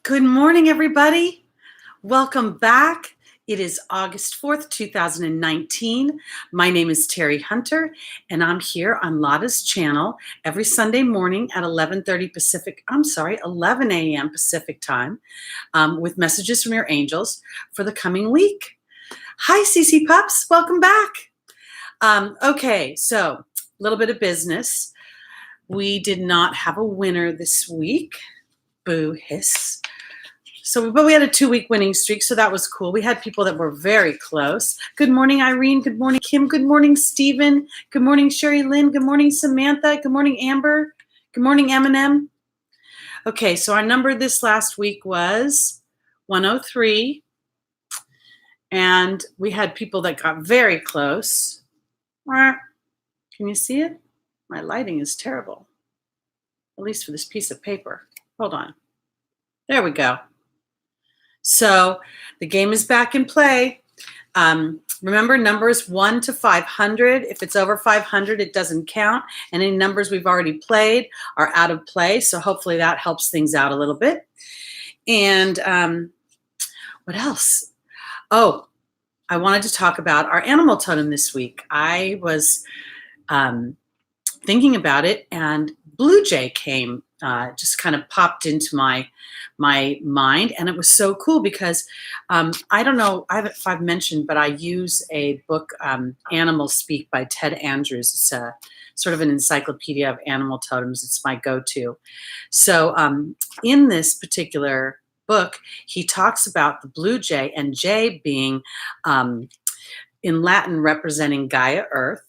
Good morning, everybody. Welcome back. It is August 4th, 2019. My name is Teri Hunter, and I'm here on Lada's channel every Sunday morning at 11 a.m. Pacific time with messages from your angels for the coming week. Hi, CC Pups. Welcome back. Okay, so a little bit of business. We did not have a winner this week. Boo hiss. But we had a 2-week winning streak, so that was cool. We had people that were very close. Good morning, Irene. Good morning, Kim. Good morning, Stephen. Good morning, Sherry Lynn. Good morning, Samantha. Good morning, Amber. Good morning, Eminem. Okay, so our number this last week was 103, and we had people that got very close. Can you see it? My lighting is terrible, at least for this piece of paper. Hold on. There we go. So the game is back in play. Remember, numbers 1 to 500. If it's over 500, it doesn't count. And any numbers we've already played are out of play. So hopefully that helps things out a little bit. And what else? Oh, I wanted to talk about our animal totem this week. I was thinking about it, and blue jay came, just kind of popped into my mind, and it was so cool because I don't know if I've mentioned, but I use a book, Animal Speak by Ted Andrews. It's a sort of an encyclopedia of animal totems. It's my go-to. So in this particular book, he talks about the blue jay, and jay being in Latin representing Gaia, Earth.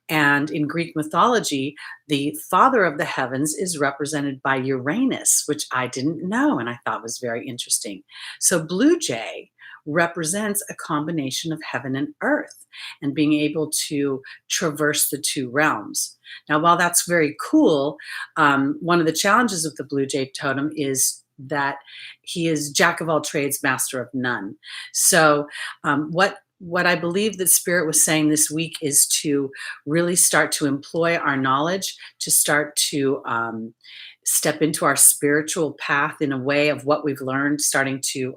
And in Greek mythology, the father of the heavens is represented by Uranus, which I didn't know and I thought was very interesting. So blue jay represents a combination of heaven and earth and being able to traverse the two realms. Now, while that's very cool, one of the challenges of the blue jay totem is that he is jack of all trades, master of none. So what I believe that Spirit was saying this week is to really start to employ our knowledge, to start to step into our spiritual path in a way of what we've learned, starting to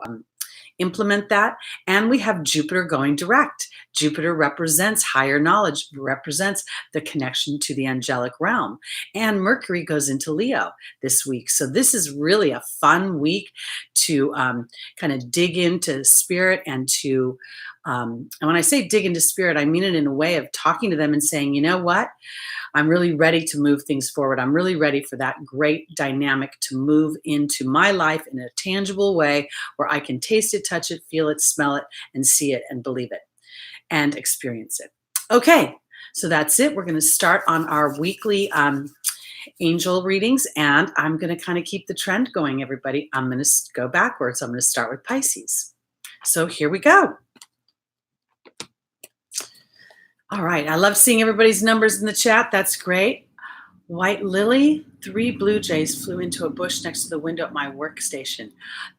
implement that. And we have Jupiter going direct. Jupiter represents higher knowledge, represents the connection to the angelic realm. And Mercury goes into Leo this week. So this is really a fun week to kind of dig into spirit and to, and when I say dig into spirit, I mean it in a way of talking to them and saying, you know what? I'm really ready to move things forward. I'm really ready for that great dynamic to move into my life in a tangible way where I can taste it, touch it, feel it, smell it, and see it and believe it and experience it. Okay, so that's it. We're going to start on our weekly angel readings, and I'm going to kind of keep the trend going, everybody. I'm going to go backwards. I'm going to start with Pisces. So here we go. All right, I love seeing everybody's numbers in the chat. That's great. White Lily, 3 blue jays flew into a bush next to the window at my workstation.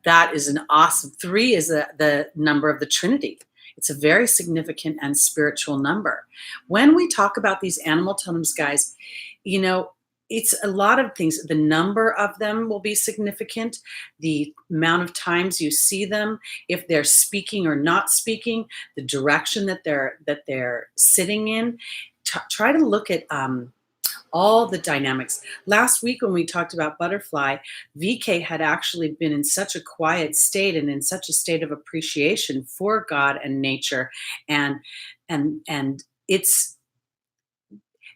That is an awesome. 3 is the number of the Trinity. It's a very significant and spiritual number. When we talk about these animal totems, guys, you know, it's a lot of things. The number of them will be significant. The amount of times you see them, if they're speaking or not speaking, the direction that they're sitting in. Try to look at all the dynamics. Last week when we talked about butterfly, VK had actually been in such a quiet state and in such a state of appreciation for God and nature, and it's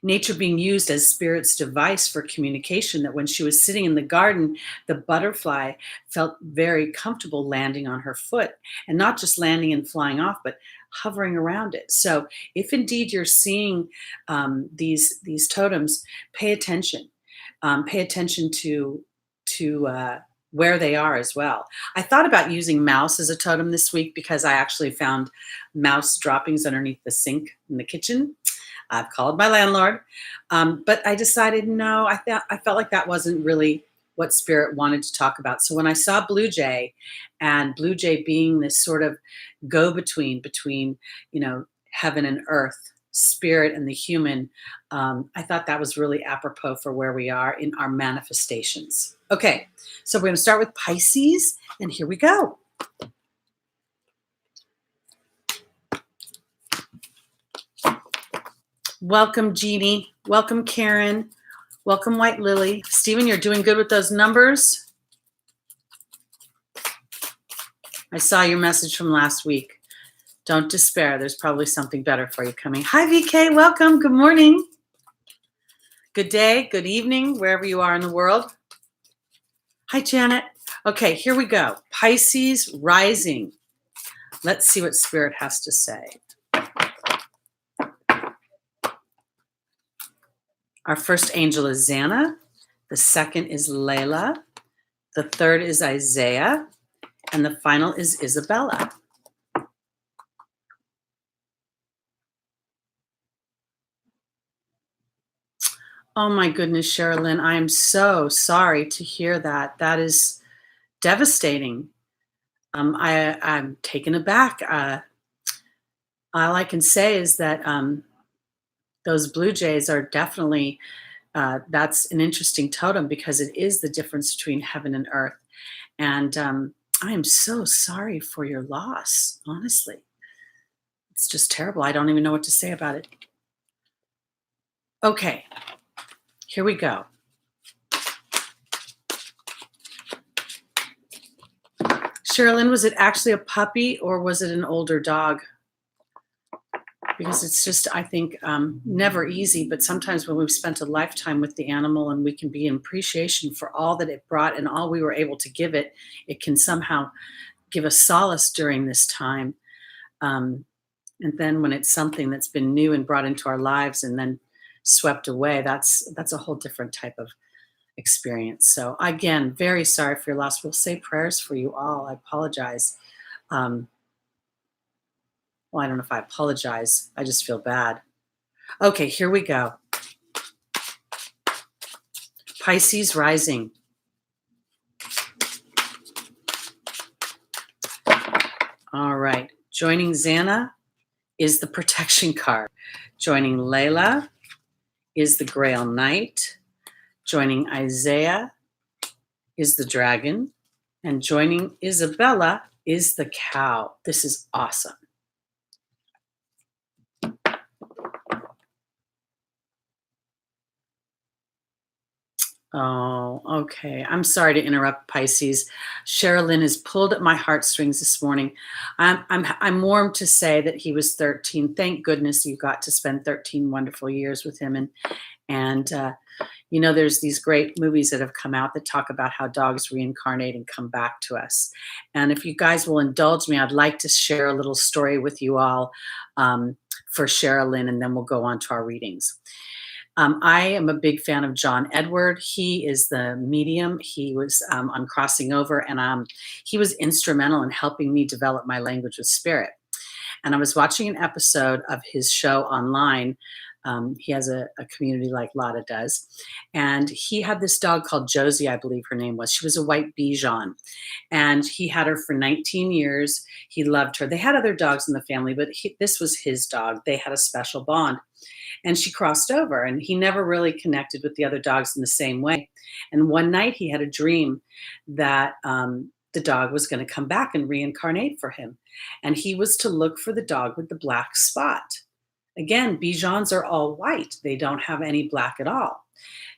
nature being used as spirit's device for communication, that when she was sitting in the garden, the butterfly felt very comfortable landing on her foot, and not just landing and flying off, but hovering around it. So if indeed you're seeing these totems, pay attention. Pay attention to where they are as well. I thought about using mouse as a totem this week because I actually found mouse droppings underneath the sink in the kitchen. I've called my landlord, but I decided no, I felt like that wasn't really what Spirit wanted to talk about. So when I saw blue jay, and blue jay being this sort of go-between between, you know, heaven and earth, spirit and the human, I thought that was really apropos for where we are in our manifestations. Okay, so we're going to start with Pisces, and here we go. Welcome, Jeannie. Welcome, Karen. Welcome, White Lily. Stephen, you're doing good with those numbers. I saw your message from last week. Don't despair. There's probably something better for you coming. Hi, VK. Welcome. Good morning. Good day, good evening, wherever you are in the world. Hi, Janet. Okay, here we go. Pisces rising. Let's see what Spirit has to say. Our first angel is Xana. The second is Layla. The third is Isaiah. And the final is Isabella. Oh my goodness, Sherilyn, I am so sorry to hear that. That is devastating. I'm taken aback. All I can say is that those blue jays are definitely, that's an interesting totem because it is the difference between heaven and earth. And I am so sorry for your loss, honestly. It's just terrible. I don't even know what to say about it. Okay, here we go. Sherilyn, was it actually a puppy or was it an older dog? Because it's just, I think, never easy, but sometimes when we've spent a lifetime with the animal and we can be in appreciation for all that it brought and all we were able to give it, it can somehow give us solace during this time. And then when it's something that's been new and brought into our lives and then swept away, that's a whole different type of experience. So again, very sorry for your loss. We'll say prayers for you all. I apologize. Well, I don't know if I apologize. I just feel bad. Okay, here we go. Pisces rising. All right. Joining Xana is the protection card. Joining Layla is the Grail Knight. Joining Isaiah is the dragon. And joining Isabella is the cow. This is awesome. Oh, okay. I'm sorry to interrupt, Pisces. Sherilyn has pulled at my heartstrings this morning. I'm warm to say that he was 13. Thank goodness you got to spend 13 wonderful years with him. And you know, there's these great movies that have come out that talk about how dogs reincarnate and come back to us. And if you guys will indulge me, I'd like to share a little story with you all for Sherilyn, and then we'll go on to our readings. I am a big fan of John Edward. He is the medium. He was on Crossing Over, and he was instrumental in helping me develop my language with spirit. And I was watching an episode of his show online. He has a community like Lada does. And he had this dog called Josie, I believe her name was. She was a white Bichon. And he had her for 19 years. He loved her. They had other dogs in the family, but this was his dog. They had a special bond. And she crossed over, and he never really connected with the other dogs in the same way. And one night he had a dream that the dog was going to come back and reincarnate for him. And he was to look for the dog with the black spot. Again, Bichons are all white. They don't have any black at all.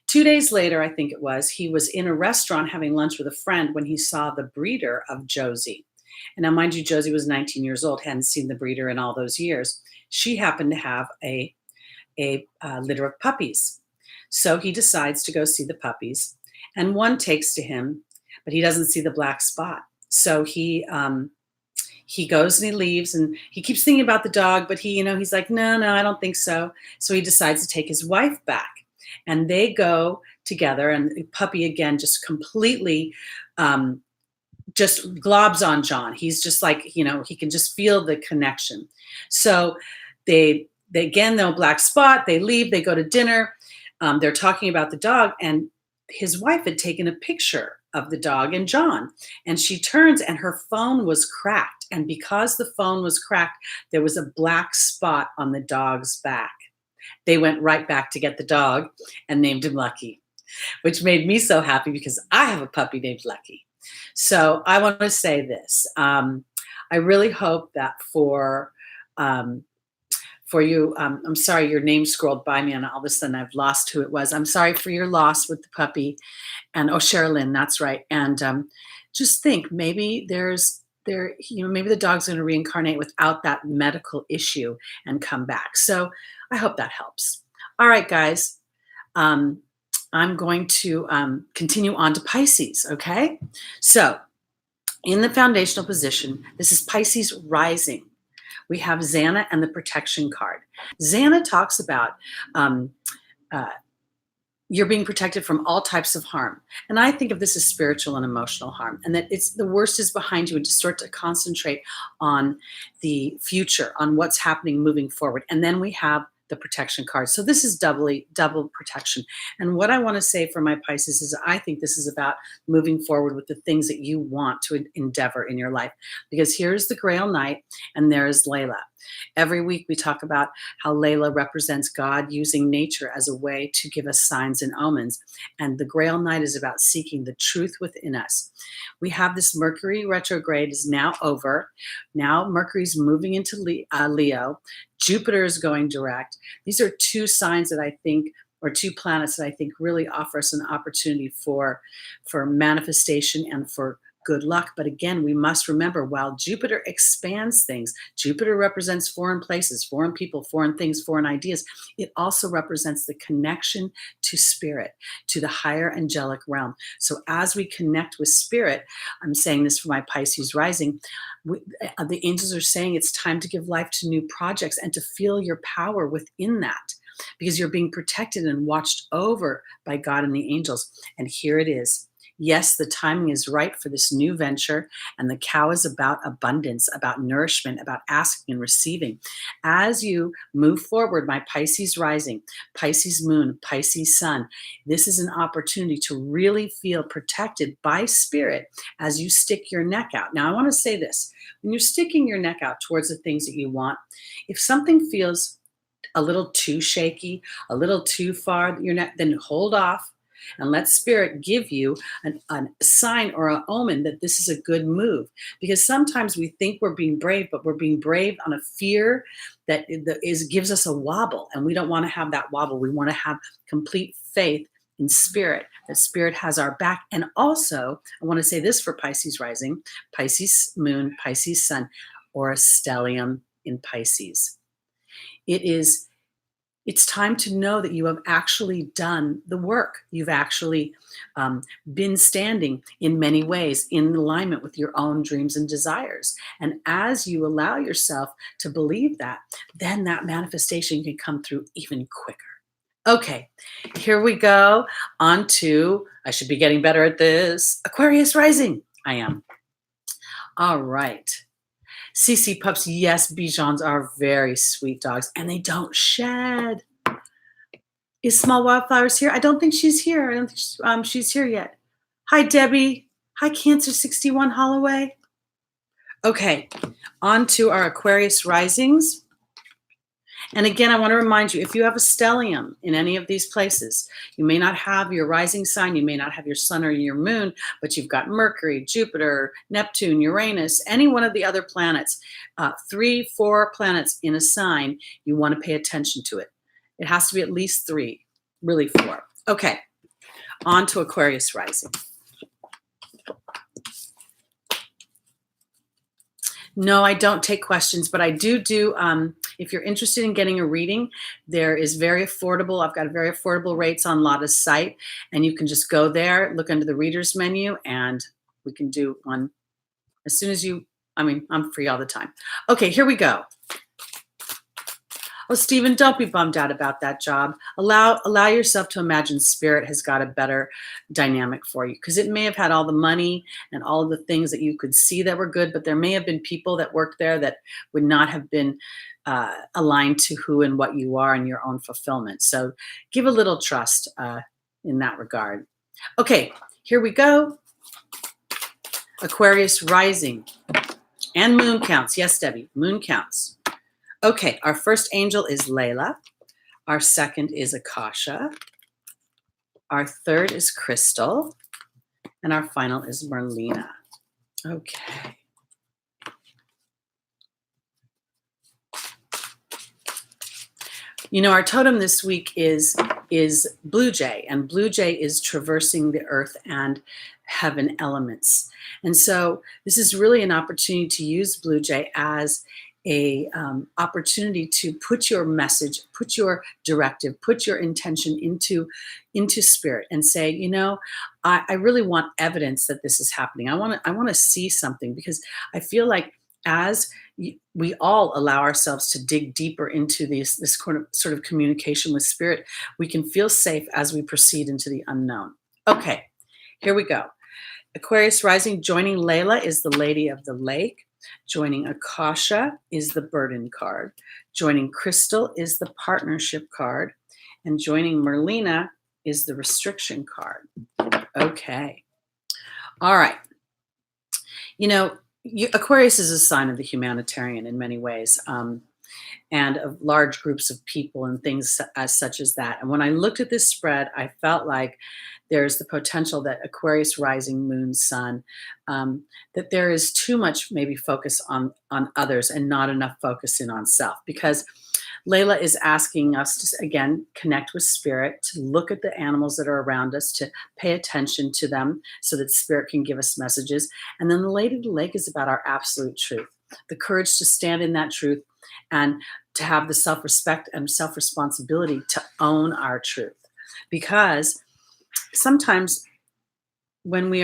2 days later, I think it was, he was in a restaurant having lunch with a friend when he saw the breeder of Josie. And now, mind you, Josie was 19 years old, hadn't seen the breeder in all those years. She happened to have a litter of puppies. So he decides to go see the puppies, and one takes to him, but he doesn't see the black spot. So he goes and he leaves, and he keeps thinking about the dog, but he's like, no, I don't think so. So he decides to take his wife back, and they go together, and the puppy again just completely just globs on John. He's just like, he can just feel the connection. So they again, no black spot. They leave. They go to dinner. They're talking about the dog, and his wife had taken a picture of the dog and John, and she turns and her phone was cracked. And because the phone was cracked, there was a black spot on the dog's back. They went right back to get the dog and named him Lucky, which made me so happy because I have a puppy named Lucky. So I want to say this. I really hope that um, for you, I'm sorry your name scrolled by me and all of a sudden I've lost who it was. I'm sorry for your loss with the puppy. And oh, Sherilyn, that's right. And just think, maybe maybe the dog's going to reincarnate without that medical issue and come back. So I hope that helps. All right, guys. I'm going to continue on to Pisces, okay? So in the foundational position, this is Pisces rising. We have Xana and the protection card. Xana talks about you're being protected from all types of harm. And I think of this as spiritual and emotional harm, and that it's the worst is behind you, and to start to concentrate on the future, on what's happening moving forward. And then we have the protection card. So this is double protection. And what I want to say for my Pisces is I think this is about moving forward with the things that you want to endeavor in your life. Because here's the Grail Knight and there's Layla. Every week we talk about how Layla represents God using nature as a way to give us signs and omens. And the Grail Knight is about seeking the truth within us. We have this Mercury retrograde is now over. Now Mercury's moving into Leo. Jupiter is going direct. These are two signs that I think, or two planets that I think really offer us an opportunity for manifestation and for good luck. But again, we must remember, while Jupiter expands things, Jupiter represents foreign places, foreign people, foreign things, foreign ideas. It also represents the connection to spirit, to the higher angelic realm. So as we connect with spirit, I'm saying this for my Pisces rising, the angels are saying it's time to give life to new projects and to feel your power within that, because you're being protected and watched over by God and the angels. And here it is. Yes, the timing is right for this new venture, and the cow is about abundance, about nourishment, about asking and receiving. As you move forward, my Pisces rising, Pisces moon, Pisces sun, this is an opportunity to really feel protected by spirit as you stick your neck out. Now, I want to say this. When you're sticking your neck out towards the things that you want, if something feels a little too shaky, a little too far, then hold off and let spirit give you a sign or an omen that this is a good move. Because sometimes we think we're being brave, but we're being brave on a fear that gives us a wobble, and we don't want to have that wobble. We want to have complete faith in spirit, that spirit has our back. And also, I want to say this for Pisces rising, Pisces moon, Pisces sun, or a stellium in Pisces. It's time to know that you have actually done the work. You've actually been standing in many ways in alignment with your own dreams and desires. And as you allow yourself to believe that, then that manifestation can come through even quicker. Okay, here we go on to, I should be getting better at this, Aquarius rising. I am. All right. CC pups, yes, Bijans are very sweet dogs, and they don't shed. Is Small Wildflowers here? I don't think she's here. I don't think she's here yet. Hi, Debbie. Hi, Cancer 61 Holloway. Okay, on to our Aquarius risings. And again, I want to remind you, if you have a stellium in any of these places, you may not have your rising sign, you may not have your sun or your moon, but you've got Mercury, Jupiter, Neptune, Uranus, any one of the other planets, 3, 4 planets in a sign, you want to pay attention to it. It has to be at least 3, really 4. Okay, on to Aquarius rising. No, I don't take questions, but I do, if you're interested in getting a reading, there is very affordable. I've got very affordable rates on Lada's site, and you can just go there, look under the readers menu, and we can do one as soon as I'm free all the time. Okay, here we go. Oh, Stephen, don't be bummed out about that job. Allow yourself to imagine spirit has got a better dynamic for you, because it may have had all the money and all of the things that you could see that were good, but there may have been people that worked there that would not have been aligned to who and what you are and your own fulfillment. So give a little trust in that regard. Okay, here we go. Aquarius rising and moon counts. Yes, Debbie, moon counts. Okay, our first angel is Layla. Our second is Akasha. Our third is Crystal. And our final is Merlina. Okay. You know, our totem this week is Blue Jay, and Blue Jay is traversing the earth and heaven elements. And so this is really an opportunity to use Blue Jay as a opportunity to put your message, put your directive, put your intention into spirit and say, you know, I really want evidence that this is happening. I want to see something, because I feel like as we all allow ourselves to dig deeper into this sort of communication with spirit, we can feel safe as we proceed into the unknown. Okay, here we go. Aquarius rising, joining Layla is the Lady of the Lake. Joining Akasha is the Burden card. Joining Crystal is the Partnership card. And joining Merlina is the Restriction card. Okay. All right. You know, Aquarius is a sign of the humanitarian in many ways, and of large groups of people and things such as that. And when I looked at this spread, I felt like there's the potential that Aquarius rising, moon, sun, that there is too much maybe focus on others and not enough focus in on self, because Layla is asking us to, again, connect with spirit, to look at the animals that are around us, to pay attention to them so that spirit can give us messages. And then the Lady of the Lake is about our absolute truth, the courage to stand in that truth and to have the self-respect and self-responsibility to own our truth. Because sometimes when we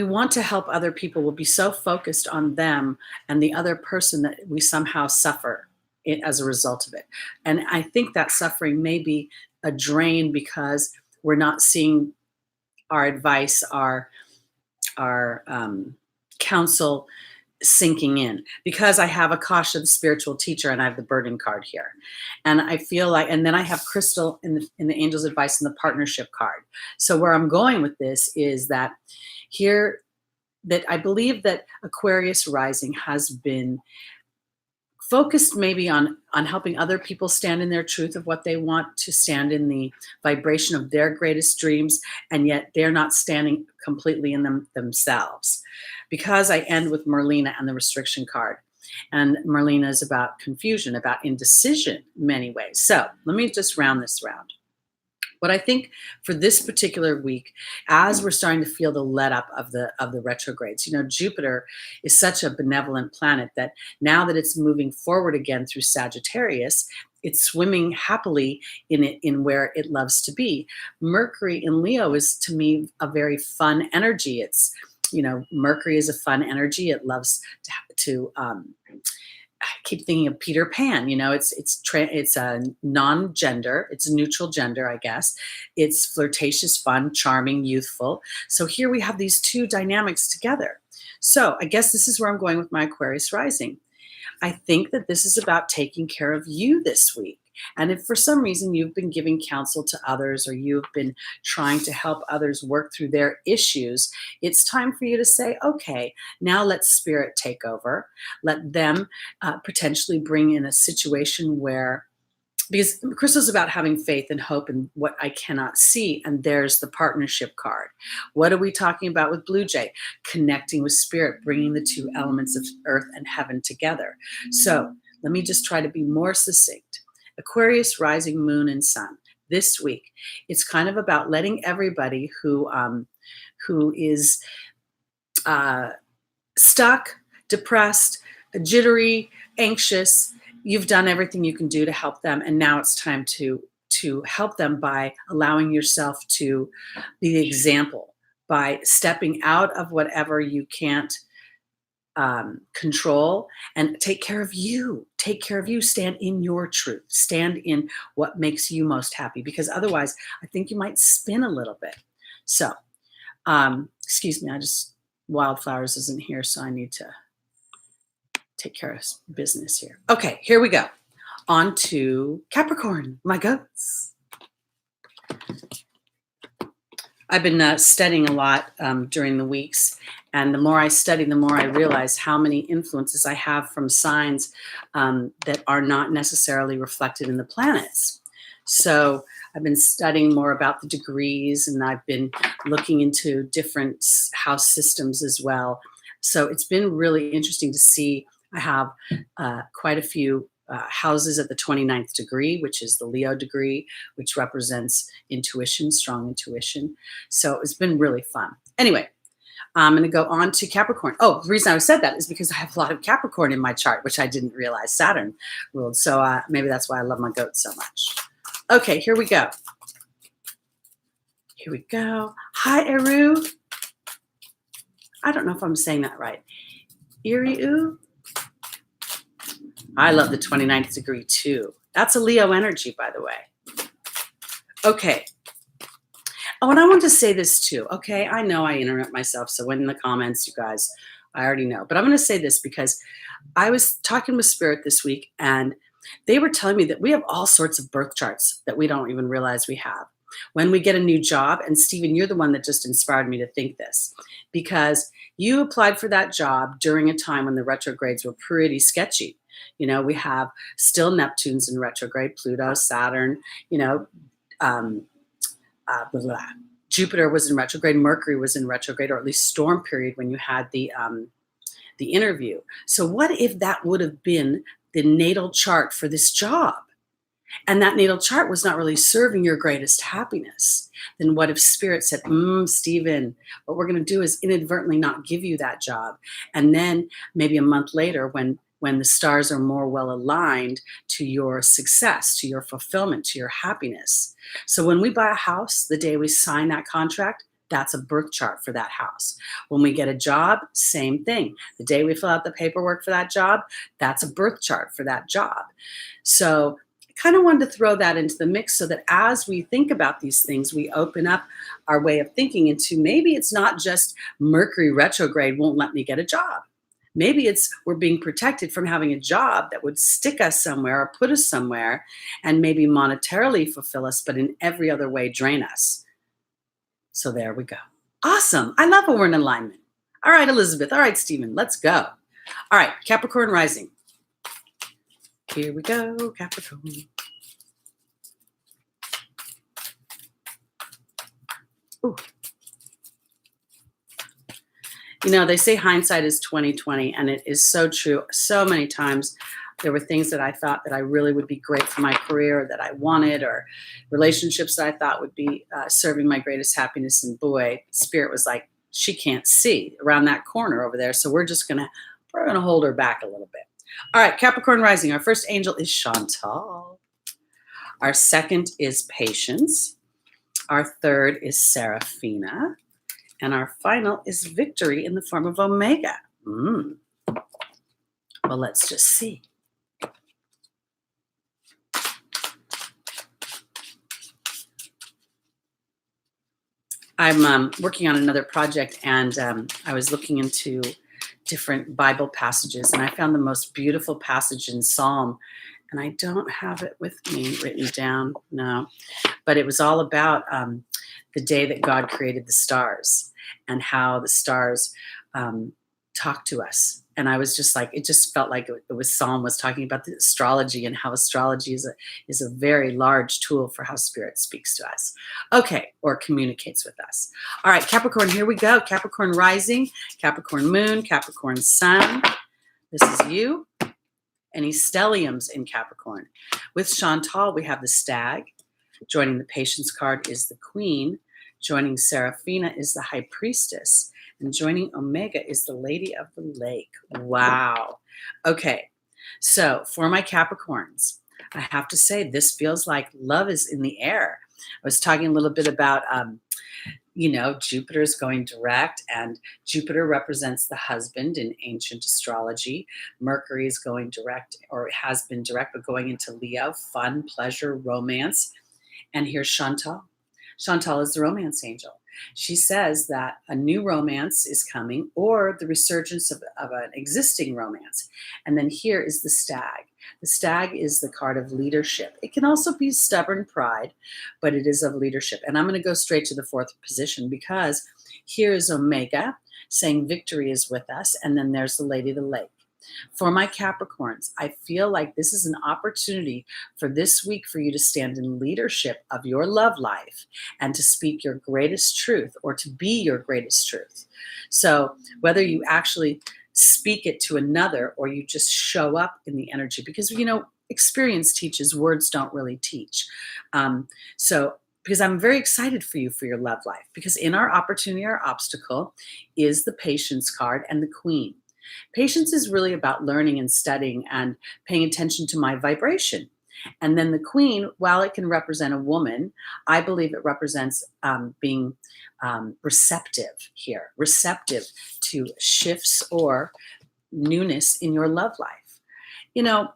want to help other people, we'll be so focused on them and the other person that we somehow suffer as a result of it. And I think that suffering may be a drain because we're not seeing our advice, our counsel sinking in, because I have Akasha, the spiritual teacher, and I have the Burden card here. And I feel like, and then I have Crystal in the Angel's Advice and the Partnership card. So where I'm going with this is that here, that I believe that Aquarius rising has been focused maybe on helping other people stand in their truth of what they want, to stand in the vibration of their greatest dreams, and yet they're not standing completely in themselves. Because I end with Merlina and the Restriction card. And Merlina is about confusion, about indecision in many ways. So let me just round this round. What I think for this particular week, as we're starting to feel the let up of the retrogrades, you know, Jupiter is such a benevolent planet that now that it's moving forward again through Sagittarius, it's swimming happily in where it loves to be. Mercury in Leo is, to me, a very fun energy. It's, you know, Mercury is a fun energy. It loves to I keep thinking of Peter Pan. You know, it's a non-gender, it's a neutral gender, I guess. It's flirtatious, fun, charming, youthful. So here we have these two dynamics together. So I guess this is where I'm going with my Aquarius rising. I think that this is about taking care of you this week. And if for some reason you've been giving counsel to others, or you've been trying to help others work through their issues, it's time for you to say, okay, now let spirit take over. Let them potentially bring in a situation where, because Crystal's about having faith and hope in what I cannot see. And there's the Partnership card. What are we talking about with Blue Jay? Connecting with spirit, bringing the two elements of earth and heaven together. So let me just try to be more succinct. Aquarius rising, moon, and sun. This week, it's kind of about letting everybody who is stuck, depressed, jittery, anxious, you've done everything you can do to help them, and now it's time to help them by allowing yourself to be the example, by stepping out of whatever you can't control, and take care of you. Take care of you. Stand in your truth. Stand in what makes you most happy, because otherwise I think you might spin a little bit. So, excuse me, Wildflowers isn't here, so I need to take care of business here. Okay, here we go. On to Capricorn, my goats. I've been studying a lot during the weeks, and the more I study, the more I realize how many influences I have from signs that are not necessarily reflected in the planets. So I've been studying more about the degrees, and I've been looking into different house systems as well. So it's been really interesting to see. I have quite a few houses at the 29th degree, which is the Leo degree, which represents intuition, strong intuition. So it's been really fun. Anyway, I'm going to go on to Capricorn. Oh, the reason I said that is because I have a lot of Capricorn in my chart, which I didn't realize Saturn ruled. So maybe that's why I love my goats so much. Okay, here we go. Here we go. Hi, Eru. I don't know if I'm saying that right. Iriu. I love the 29th degree too. That's a Leo energy, by the way. Okay. Oh, and I want to say this too. Okay, I know I interrupt myself, so in the comments, you guys, I already know. But I'm going to say this because I was talking with Spirit this week, and they were telling me that we have all sorts of birth charts that we don't even realize we have. When we get a new job, and Stephen, you're the one that just inspired me to think this, because you applied for that job during a time when the retrogrades were pretty sketchy. You know, we have still Neptune's in retrograde, Pluto, Saturn, you know, blah, blah. Jupiter was in retrograde, Mercury was in retrograde, or at least storm period when you had the interview. So what if that would have been the natal chart for this job? And that natal chart was not really serving your greatest happiness. Then what if Spirit said, Stephen, what we're going to do is inadvertently not give you that job. And then maybe a month later, when the stars are more well aligned to your success, to your fulfillment, to your happiness. So when we buy a house, the day we sign that contract, that's a birth chart for that house. When we get a job, same thing. The day we fill out the paperwork for that job, that's a birth chart for that job. So I kind of wanted to throw that into the mix so that as we think about these things, we open up our way of thinking into maybe it's not just Mercury retrograde won't let me get a job. Maybe it's we're being protected from having a job that would stick us somewhere or put us somewhere and maybe monetarily fulfill us, but in every other way drain us. So there we go. Awesome. I love when we're in alignment. All right, Elizabeth. All right, Stephen, let's go. All right, Capricorn rising. Here we go, Capricorn. Ooh. You know, they say hindsight is 20/20, and it is so true. So many times there were things that I thought that I really would be great for my career, that I wanted, or relationships that I thought would be serving my greatest happiness. And boy, Spirit was like, she can't see around that corner over there. So we're going to hold her back a little bit. All right, Capricorn rising. Our first angel is Chantal. Our second is Patience. Our third is Seraphina. And our final is Victory in the form of Omega. Well, let's just see. I'm working on another project, and I was looking into different Bible passages, and I found the most beautiful passage in Psalm, and I don't have it with me written down, no, but it was all about the day that God created the stars and how the stars talk to us. And I was just like, it just felt like it was Psalm was talking about the astrology and how astrology is a very large tool for how Spirit speaks to us. Okay, or communicates with us. All right, Capricorn, here we go. Capricorn rising, Capricorn moon, Capricorn sun. This is you. Any stelliums in Capricorn. With Chantal, we have the stag. Joining the Patience card is the queen. Joining Seraphina is the high priestess. And joining Omega is the Lady of the Lake. Wow. Okay, so for my Capricorns, I have to say this feels like love is in the air. I was talking a little bit about, Jupiter is going direct, and Jupiter represents the husband in ancient astrology. Mercury is going direct, or has been direct, but going into Leo, fun, pleasure, romance. And here's Chantal. Chantal is the romance angel. She says that a new romance is coming, or the resurgence of an existing romance. And then here is the stag. The stag is the card of leadership. It can also be stubborn pride, but it is of leadership. And I'm going to go straight to the fourth position because here is Omega saying victory is with us. And then there's the Lady of the Lake. For my Capricorns, I feel like this is an opportunity for this week for you to stand in leadership of your love life and to speak your greatest truth or to be your greatest truth. So whether you actually speak it to another or you just show up in the energy, because, you know, experience teaches, words don't really teach. So because I'm very excited for you for your love life, because in our opportunity, our obstacle is the Patience card and the Queen. Patience is really about learning and studying and paying attention to my vibration. And then the Queen, while it can represent a woman, I believe it represents being receptive here, receptive to shifts or newness in your love life. You know,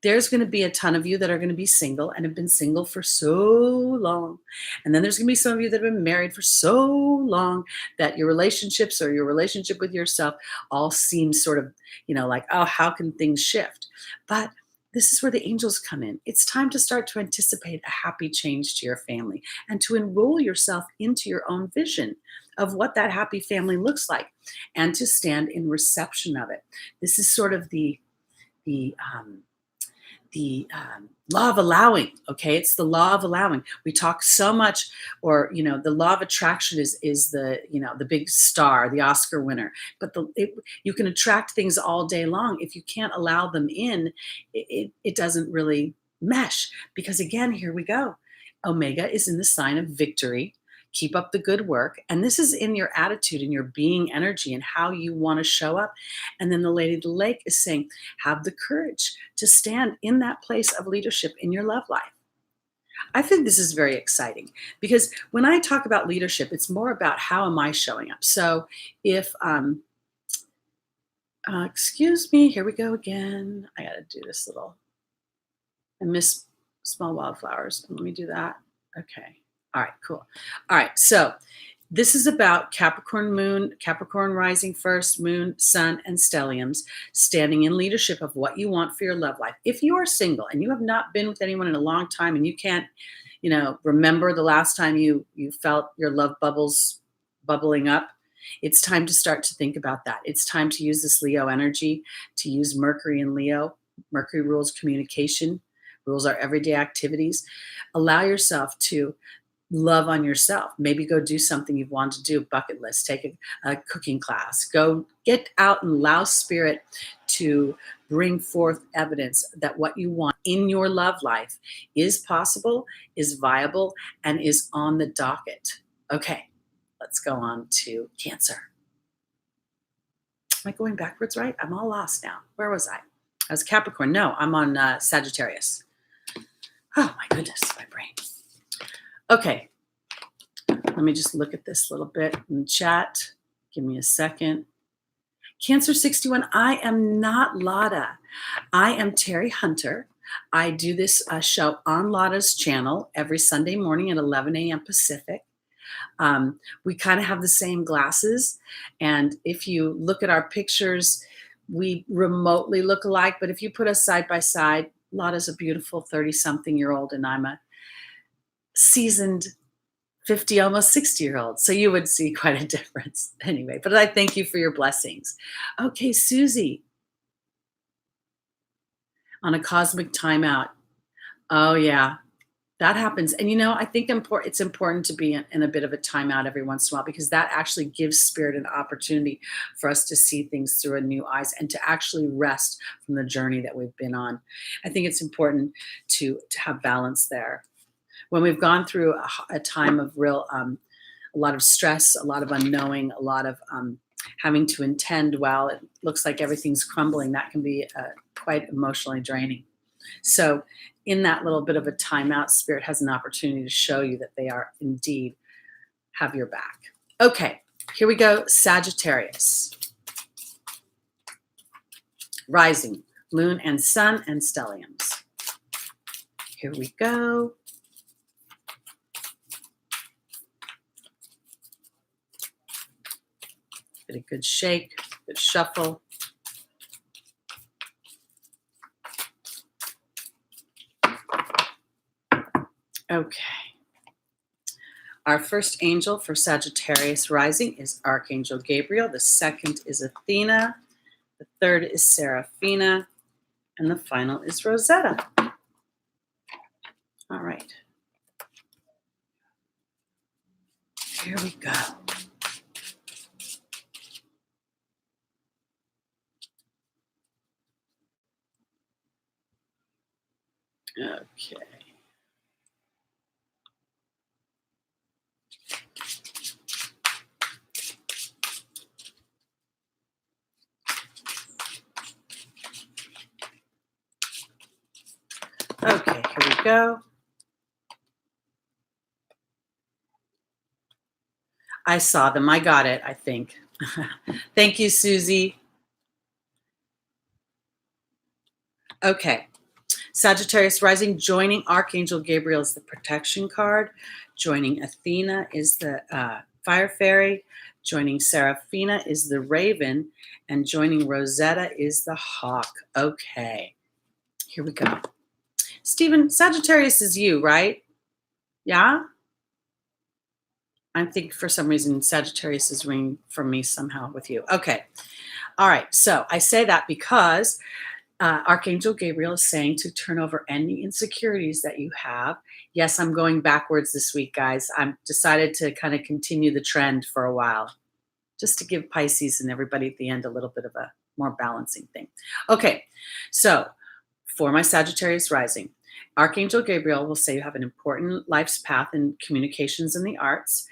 there's going to be a ton of you that are going to be single and have been single for so long. And then there's going to be some of you that have been married for so long that your relationships or your relationship with yourself all seem sort of, you know, like, oh, how can things shift? But this is where the angels come in. It's time to start to anticipate a happy change to your family and to enroll yourself into your own vision of what that happy family looks like and to stand in reception of it. This is sort of the law of allowing. Okay, it's the law of allowing. We talk so much, or, you know, the law of attraction is the, you know, the big star, the Oscar winner. But you can attract things all day long. If you can't allow them in, it doesn't really mesh. Because again, here we go. Omega is in the sign of victory. Keep up the good work. And this is in your attitude and your being energy and how you want to show up. And then the Lady of the Lake is saying, have the courage to stand in that place of leadership in your love life. I think this is very exciting because when I talk about leadership, it's more about how am I showing up. So if, excuse me, here we go again. I got to do this little, I miss small wildflowers. Let me do that. Okay. All right, cool. All right, so this is about Capricorn moon, Capricorn rising first, moon, sun, and stelliums standing in leadership of what you want for your love life. If you are single and you have not been with anyone in a long time and you can't, you know, remember the last time you felt your love bubbles bubbling up, it's time to start to think about that. It's time to use this Leo energy, to use Mercury in Leo. Mercury rules communication, rules our everyday activities. Allow yourself to love on yourself. Maybe go do something you've wanted to do, bucket list, take a cooking class, go get out and allow spirit to bring forth evidence that what you want in your love life is possible, is viable, and is on the docket. Okay, let's go on to Cancer. Am I going backwards, right? I'm all lost now. Where was I? I was Capricorn. No, I'm on Sagittarius. Oh my goodness, my brain. Okay, let me just look at this a little bit in the chat. Give me a second. Cancer 61, I am not Lada. I am Teri Hunter. I do this show on Lada's channel every Sunday morning at 11 a.m. Pacific. We kind of have the same glasses. And if you look at our pictures, we remotely look alike. But if you put us side by side, Lada's a beautiful 30-something-year-old and I'm a seasoned 50, almost 60-year-old. So you would see quite a difference anyway. But I thank you for your blessings. Okay, Susie. On a cosmic timeout. Oh, yeah. That happens. And, you know, I think it's important to be in a bit of a timeout every once in a while because that actually gives spirit an opportunity for us to see things through a new eyes and to actually rest from the journey that we've been on. I think it's important to have balance there. When we've gone through a time of real, a lot of stress, a lot of unknowing, a lot of having to intend while it looks like everything's crumbling, that can be quite emotionally draining. So in that little bit of a timeout, Spirit has an opportunity to show you that they are indeed have your back. Okay, here we go, Sagittarius. Rising, moon and sun and stelliums. Here we go. Get a good shake, good shuffle. Okay. Our first angel for Sagittarius rising is Archangel Gabriel. The second is Athena. The third is Seraphina. And the final is Rosetta. All right. Here we go. Okay. Okay, here we go. I saw them. I got it, I think. Thank you, Susie. Okay. Sagittarius rising, joining Archangel Gabriel is the protection card. Joining Athena is the fire fairy. Joining Seraphina is the raven. And joining Rosetta is the hawk. Okay. Here we go. Stephen, Sagittarius is you, right? Yeah? I think for some reason Sagittarius is ringing for me somehow with you. Okay. All right. So I say that because Archangel Gabriel is saying to turn over any insecurities that you have. Yes, I'm going backwards this week, guys. I'm decided to kind of continue the trend for a while, just to give Pisces and everybody at the end a little bit of a more balancing thing. Okay. So for my Sagittarius rising, Archangel Gabriel will say you have an important life's path in communications and the arts.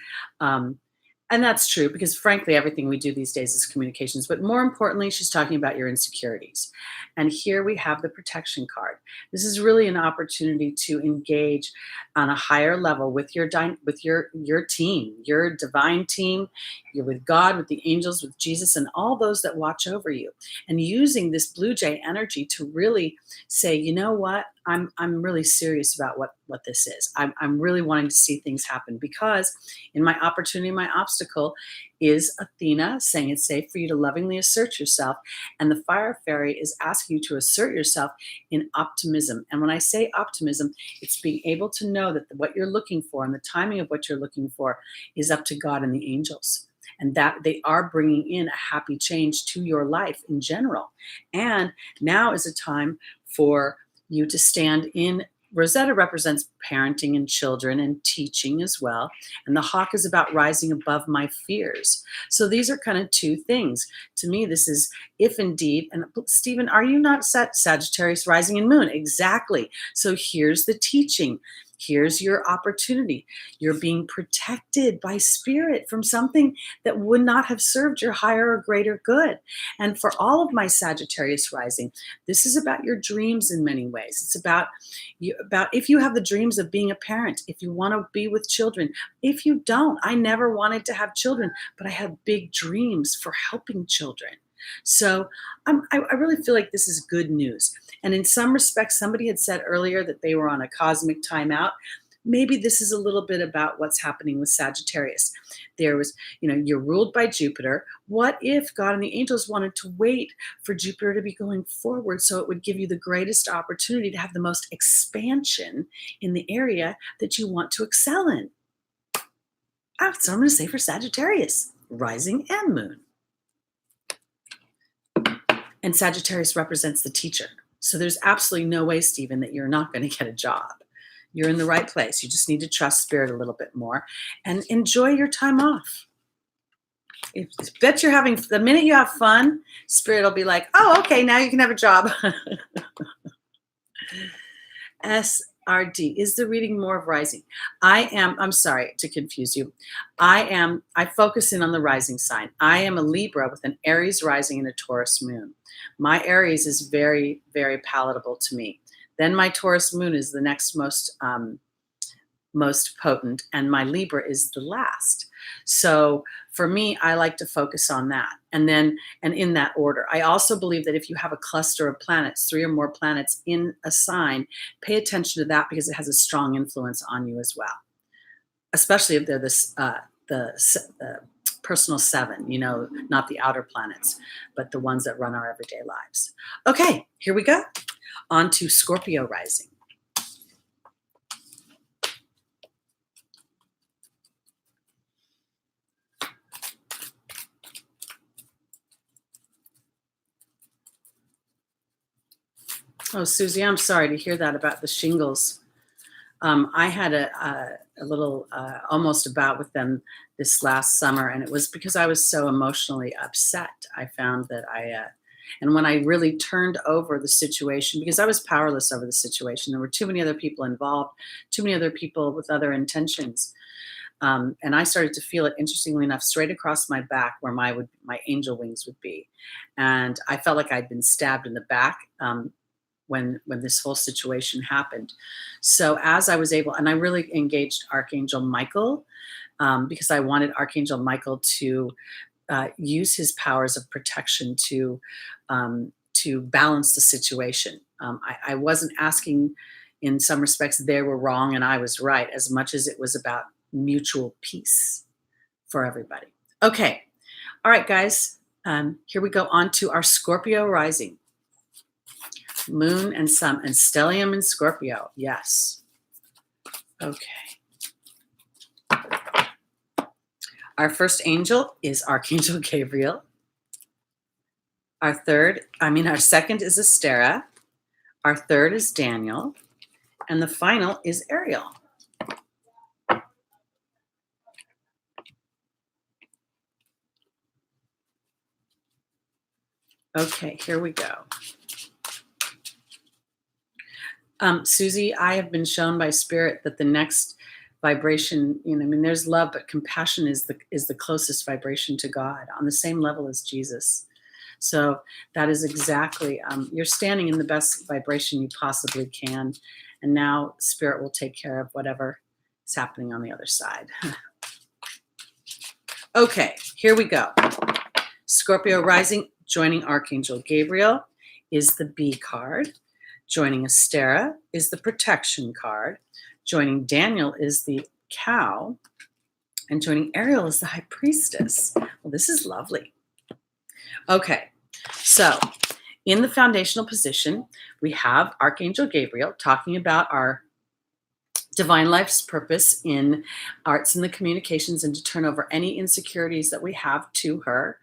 And that's true because, frankly, everything we do these days is communications. But more importantly, she's talking about your insecurities. And here we have the protection card. This is really an opportunity to engage on a higher level with your team, your divine team. You're with God, with the angels, with Jesus, and all those that watch over you. And using this Blue Jay energy to really say, you know what? I'm really serious about what this is. I'm really wanting to see things happen because in my opportunity, my obstacle is Athena saying it's safe for you to lovingly assert yourself. And the fire fairy is asking you to assert yourself in optimism. And when I say optimism, it's being able to know that what you're looking for and the timing of what you're looking for is up to God and the angels. And that they are bringing in a happy change to your life in general. And now is a time for you to stand in. Rosetta represents parenting and children and teaching as well. And the hawk is about rising above my fears. So these are kind of two things. To me, this is if indeed, and Stephen, are you not Sagittarius rising and moon? Exactly. So here's the teaching. Here's your opportunity. You're being protected by spirit from something that would not have served your higher or greater good. And for all of my Sagittarius rising, this is about your dreams in many ways. It's about if you have the dreams of being a parent, if you want to be with children. If you don't, I never wanted to have children, but I have big dreams for helping children. So I really feel like this is good news. And in some respects, somebody had said earlier that they were on a cosmic timeout. Maybe this is a little bit about what's happening with Sagittarius. There was, you're ruled by Jupiter. What if God and the angels wanted to wait for Jupiter to be going forward so it would give you the greatest opportunity to have the most expansion in the area that you want to excel in? That's what I'm going to say for Sagittarius, rising and moon. And Sagittarius represents the teacher. So there's absolutely no way, Stephen, that you're not going to get a job. You're in the right place. You just need to trust spirit a little bit more and enjoy your time off. Bet you're having, the minute you have fun, spirit will be like, oh, okay, now you can have a job. SRD, is the reading more of rising? I'm sorry to confuse you. I focus in on the rising sign. I am a Libra with an Aries rising and a Taurus moon. My Aries is very, very palatable to me. Then my Taurus moon is the next most potent, and my Libra is the last. So for me, I like to focus on that. And in that order. I also believe that if you have a cluster of planets, 3 or more planets in a sign, pay attention to that because it has a strong influence on you as well. Especially if they're the personal 7, not the outer planets, but the ones that run our everyday lives. Okay, here we go. On to Scorpio rising. Oh, Susie, I'm sorry to hear that about the shingles. I had a little almost a bout with them this last summer, and it was because I was so emotionally upset. I found that and when I really turned over the situation, because I was powerless over the situation, there were too many other people involved, too many other people with other intentions. And I started to feel it, interestingly enough, straight across my back where my angel wings would be. And I felt like I'd been stabbed in the back. When this whole situation happened. So as I was able, and I really engaged Archangel Michael, because I wanted Archangel Michael to use his powers of protection to balance the situation. I wasn't asking, in some respects, they were wrong and I was right, as much as it was about mutual peace for everybody. Okay, all right, guys. Here we go on to our Scorpio rising. Moon and Sun, and stellium in Scorpio. Yes. Okay. Our first angel is Archangel Gabriel. Our second is Astera. Our third is Daniel. And the final is Ariel. Okay, here we go. Susie, I have been shown by Spirit that the next vibration, there's love, but compassion is the closest vibration to God, on the same level as Jesus. So that is exactly, you're standing in the best vibration you possibly can. And now Spirit will take care of whatever is happening on the other side. Okay, here we go. Scorpio rising, joining Archangel Gabriel is the B card. Joining Astera is the protection card. Joining Daniel is the cow. And joining Ariel is the high priestess. Well, this is lovely. Okay, so in the foundational position, we have Archangel Gabriel talking about our divine life's purpose in arts and the communications, and to turn over any insecurities that we have to her.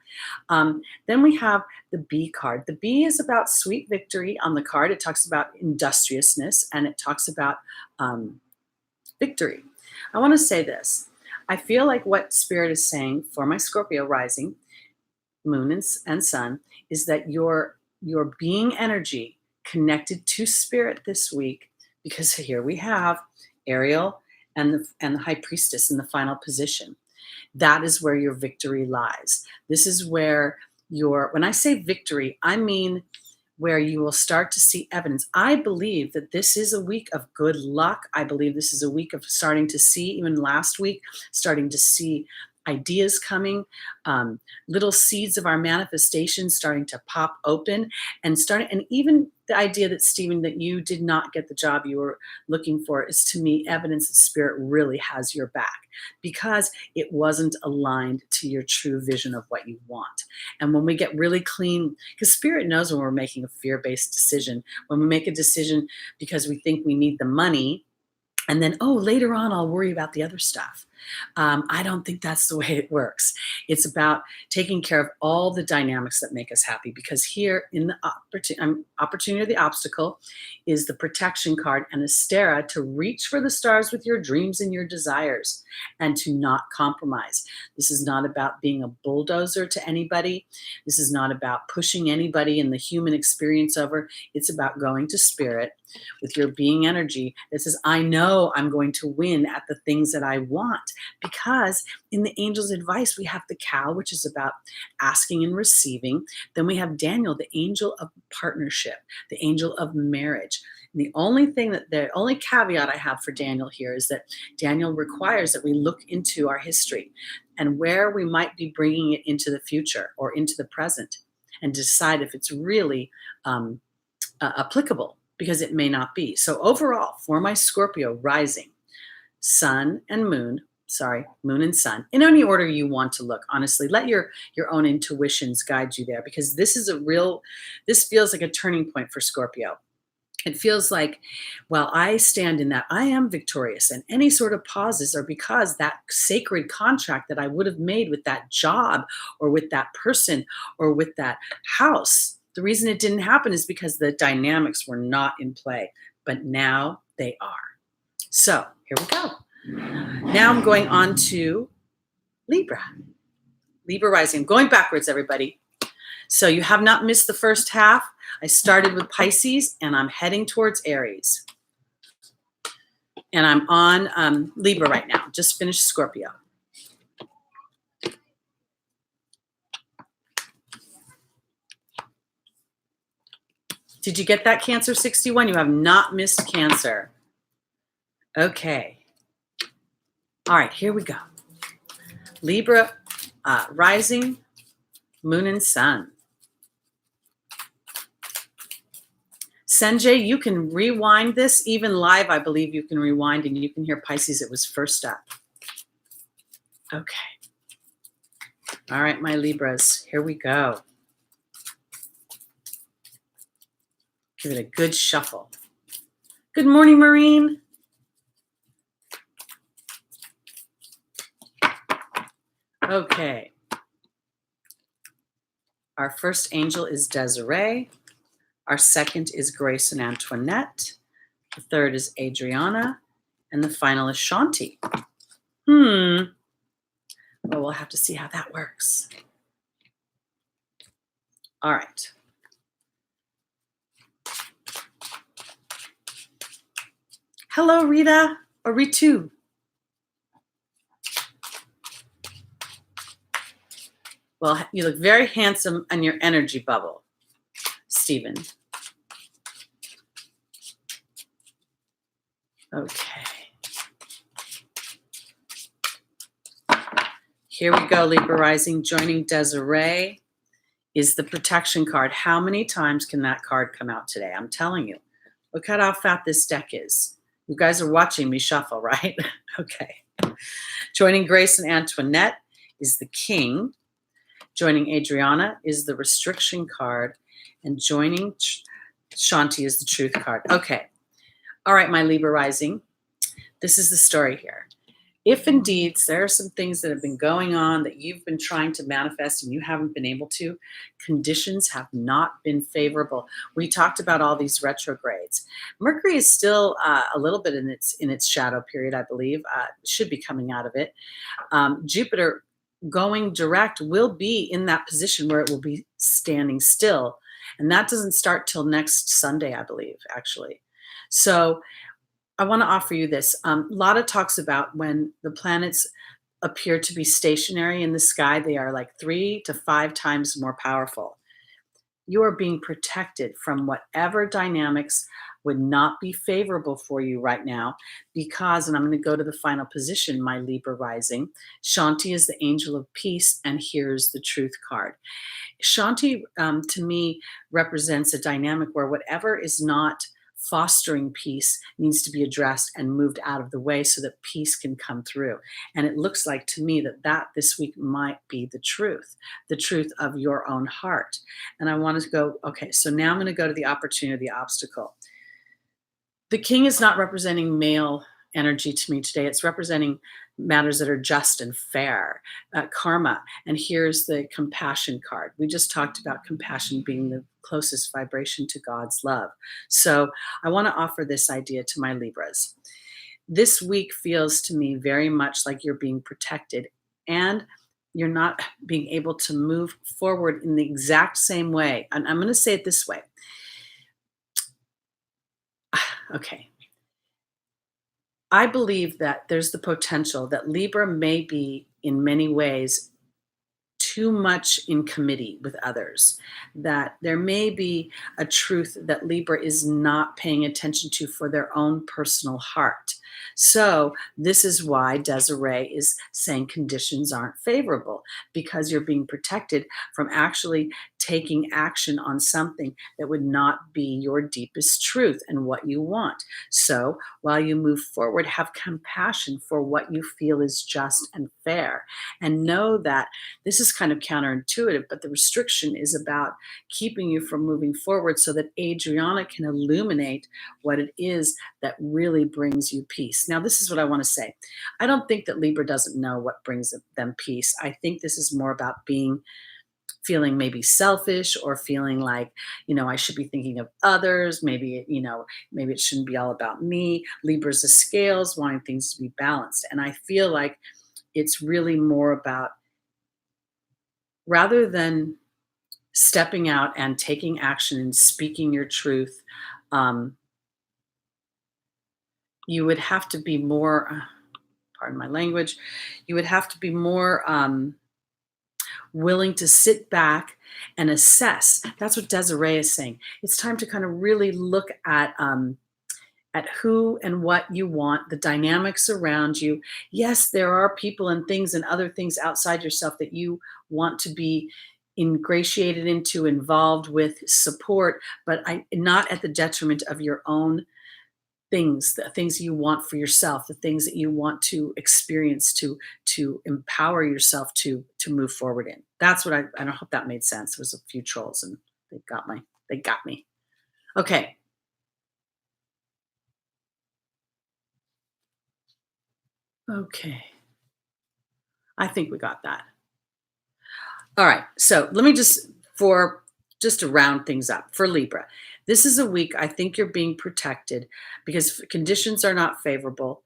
Then we have the B card. The B is about sweet victory on the card. It talks about industriousness, and it talks about victory. I want to say this. I feel like what Spirit is saying for my Scorpio rising, Moon and Sun, is that your being energy connected to Spirit this week, because here we have Ariel and the high priestess in the final position. That is where your victory lies. This is where when I say victory, I mean where you will start to see evidence. I believe that this is a week of good luck. I believe this is a week of starting to see, even last week, starting to see ideas coming, little seeds of our manifestation starting to pop open, and even the idea that, Stephen, that you did not get the job you were looking for is, to me, evidence that Spirit really has your back, because it wasn't aligned to your true vision of what you want. And when we get really clean, because Spirit knows when we're making a fear-based decision, when we make a decision because we think we need the money, and then, later on, I'll worry about the other stuff. I don't think that's the way it works. It's about taking care of all the dynamics that make us happy, because here in the opportunity or the obstacle is the protection card and Astera, to reach for the stars with your dreams and your desires and to not compromise. This is not about being a bulldozer to anybody. This is not about pushing anybody in the human experience over. It's about going to Spirit with your being energy that says, I know I'm going to win at the things that I want. Because in the angel's advice, we have the cow, which is about asking and receiving. Then we have Daniel, the angel of partnership, the angel of marriage. And the only caveat I have for Daniel here is that Daniel requires that we look into our history and where we might be bringing it into the future or into the present, and decide if it's really applicable, because it may not be. So overall, for my Scorpio rising, Sun and Moon, Moon and Sun, in any order you want to look. Honestly, let your own intuitions guide you there, because this feels like a turning point for Scorpio. It feels like, well, I stand in that. I am victorious, and any sort of pauses are because that sacred contract that I would have made with that job or with that person or with that house, The reason it didn't happen is because the dynamics were not in play, but now they are. So here we go. Now I'm going on to Libra. Libra rising. Going backwards, everybody. So you have not missed the first half. I started with Pisces, and I'm heading towards Aries. And I'm on Libra right now. Just finished Scorpio. Did you get that, Cancer 61? You have not missed Cancer. Okay. All right, here we go. Libra rising, moon and sun. Sanjay, you can rewind this. Even live, I believe you can rewind, and you can hear Pisces. It was first up. Okay. All right, my Libras, here we go. Give it a good shuffle. Good morning, Maureen. Okay. Our first angel is Desiree. Our second is Grace and Antoinette. The third is Adriana. And the final is Shanti. Well, we'll have to see how that works. All right. Hello, Rita, or Ritu. Well, you look very handsome on your energy bubble, Stephen. Okay. Here we go, Libra rising. Joining Desiree is the protection card. How many times can that card come out today? I'm telling you. Look at how fat this deck is. You guys are watching me shuffle, right? Okay. Joining Grace and Antoinette is the King. Joining Adriana is the restriction card. And joining Shanti is the truth card. Okay. All right, my Libra rising. This is the story here. If indeed there are some things that have been going on that you've been trying to manifest and you haven't been able to, conditions have not been favorable. We talked about all these retrogrades. Mercury is still a little bit in its shadow period, I believe. Should be coming out of it. Jupiter going direct will be in that position where it will be standing still. And that doesn't start till next Sunday, I believe, actually. So I want to offer you this. Lada talks about when the planets appear to be stationary in the sky, they are like 3 to 5 times more powerful. You are being protected from whatever dynamics would not be favorable for you right now because, and I'm going to go to the final position, my Libra rising. Shanti is the angel of peace, and here's the truth card. Shanti, to me, represents a dynamic where whatever is not fostering peace needs to be addressed and moved out of the way so that peace can come through. And it looks like to me that this week might be the truth of your own heart. And I want to go, okay, so now I'm going to go to the opportunity, the obstacle. The King is not representing male energy to me today. It's representing matters that are just and fair, karma. And here's the compassion card. We just talked about compassion being the closest vibration to God's love. So I want to offer this idea to my Libras. This week feels to me very much like you're being protected and you're not being able to move forward in the exact same way. And I'm going to say it this way. Okay. I believe that there's the potential that Libra may be in many ways too much in committee with others, that there may be a truth that Libra is not paying attention to for their own personal heart. So this is why Desiree is saying conditions aren't favorable, because you're being protected from actually taking action on something that would not be your deepest truth and what you want. So while you move forward, have compassion for what you feel is just and fair, and know that this is kind of counterintuitive, but the restriction is about keeping you from moving forward so that Adriana can illuminate what it is that really brings you peace. Now, this is what I want to say. I don't think that Libra doesn't know what brings them peace. I think this is more about being feeling maybe selfish or feeling like, I should be thinking of others. Maybe it shouldn't be all about me. Libra's the scales, wanting things to be balanced. And I feel like it's really more about, rather than stepping out and taking action and speaking your truth, um, you would have to be more, pardon my language, you would have to be more willing to sit back and assess. That's what Desiree is saying. It's time to kind of really look at who and what you want, the dynamics around you. Yes, there are people and things and other things outside yourself that you want to be ingratiated into, involved with, support, but not at the detriment of your own things, the things you want for yourself, the things that you want to experience, to empower yourself to move forward in. That's what I don't hope that made sense. There was a few trolls and they got me. Okay. Okay. I think we got that. All right. So let me just to round things up for Libra. This is a week I think you're being protected because conditions are not favorable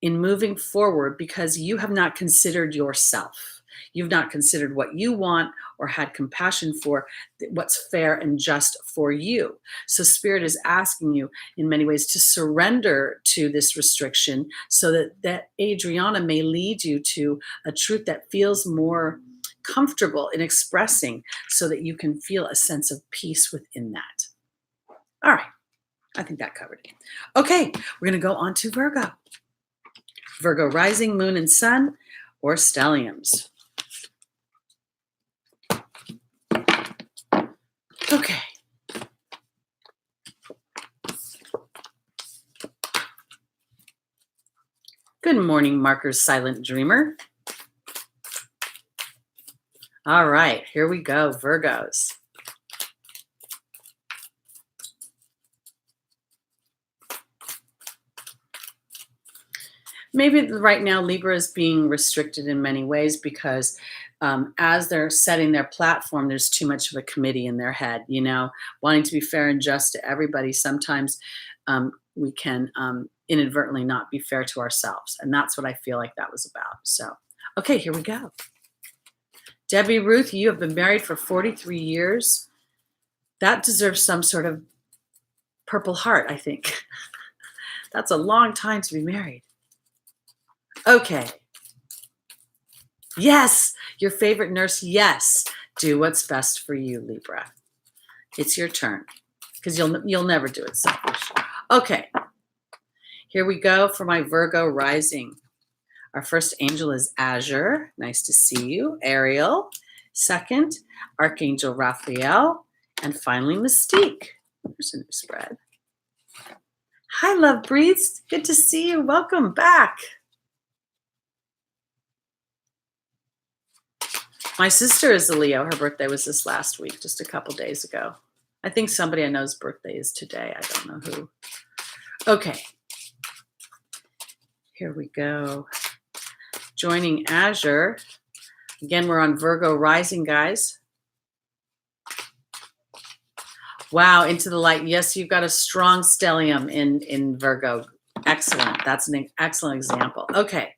in moving forward because you have not considered yourself. You've not considered what you want or had compassion for what's fair and just for you. So Spirit is asking you in many ways to surrender to this restriction so that Adriana may lead you to a truth that feels more comfortable in expressing so that you can feel a sense of peace within that. All right. I think that covered it. Okay. We're going to go on to Virgo. Virgo rising, moon, and sun, or stelliums. Okay. Good morning, Marker's Silent Dreamer. All right, here we go, Virgos. Maybe right now Libra is being restricted in many ways because as they're setting their platform, there's too much of a committee in their head, wanting to be fair and just to everybody. Sometimes we can inadvertently not be fair to ourselves. And that's what I feel like that was about. So, okay, here we go. Debbie Ruth, you have been married for 43 years. That deserves some sort of Purple Heart, I think. That's a long time to be married. Okay. Yes, your favorite nurse. Yes, do what's best for you, Libra. It's your turn because you'll never do it selfish. Okay. Here we go for my Virgo rising. Our first angel is Azure. Nice to see you. Ariel. Second, Archangel Raphael. And finally, Mystique. There's a new spread. Hi, Love Breathes. Good to see you. Welcome back. My sister is a Leo. Her birthday was this last week, just a couple days ago. I think somebody I know's birthday is today. I don't know who. Okay. Here we go. Joining Azure. Again, we're on Virgo rising, guys. Wow, into the light. Yes, you've got a strong stellium in Virgo. Excellent. That's an excellent example. Okay,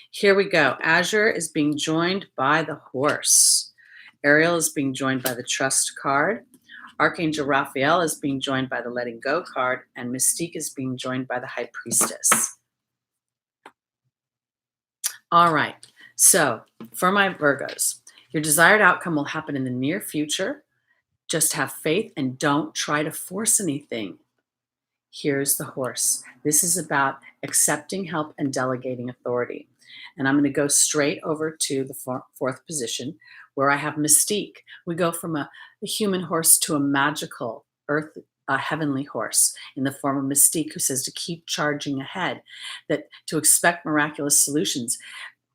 here we go. Azure is being joined by the horse. Ariel is being joined by the trust card. Archangel Raphael is being joined by the letting go card. And Mystique is being joined by the high priestess. All right. So for my Virgos, your desired outcome will happen in the near future. Just have faith and don't try to force anything. Here's the horse. This is about accepting help and delegating authority. And I'm going to go straight over to the fourth position where I have Mystique. We go from a human horse to a magical heavenly horse in the form of Mystique, who says to keep charging ahead, that to expect miraculous solutions.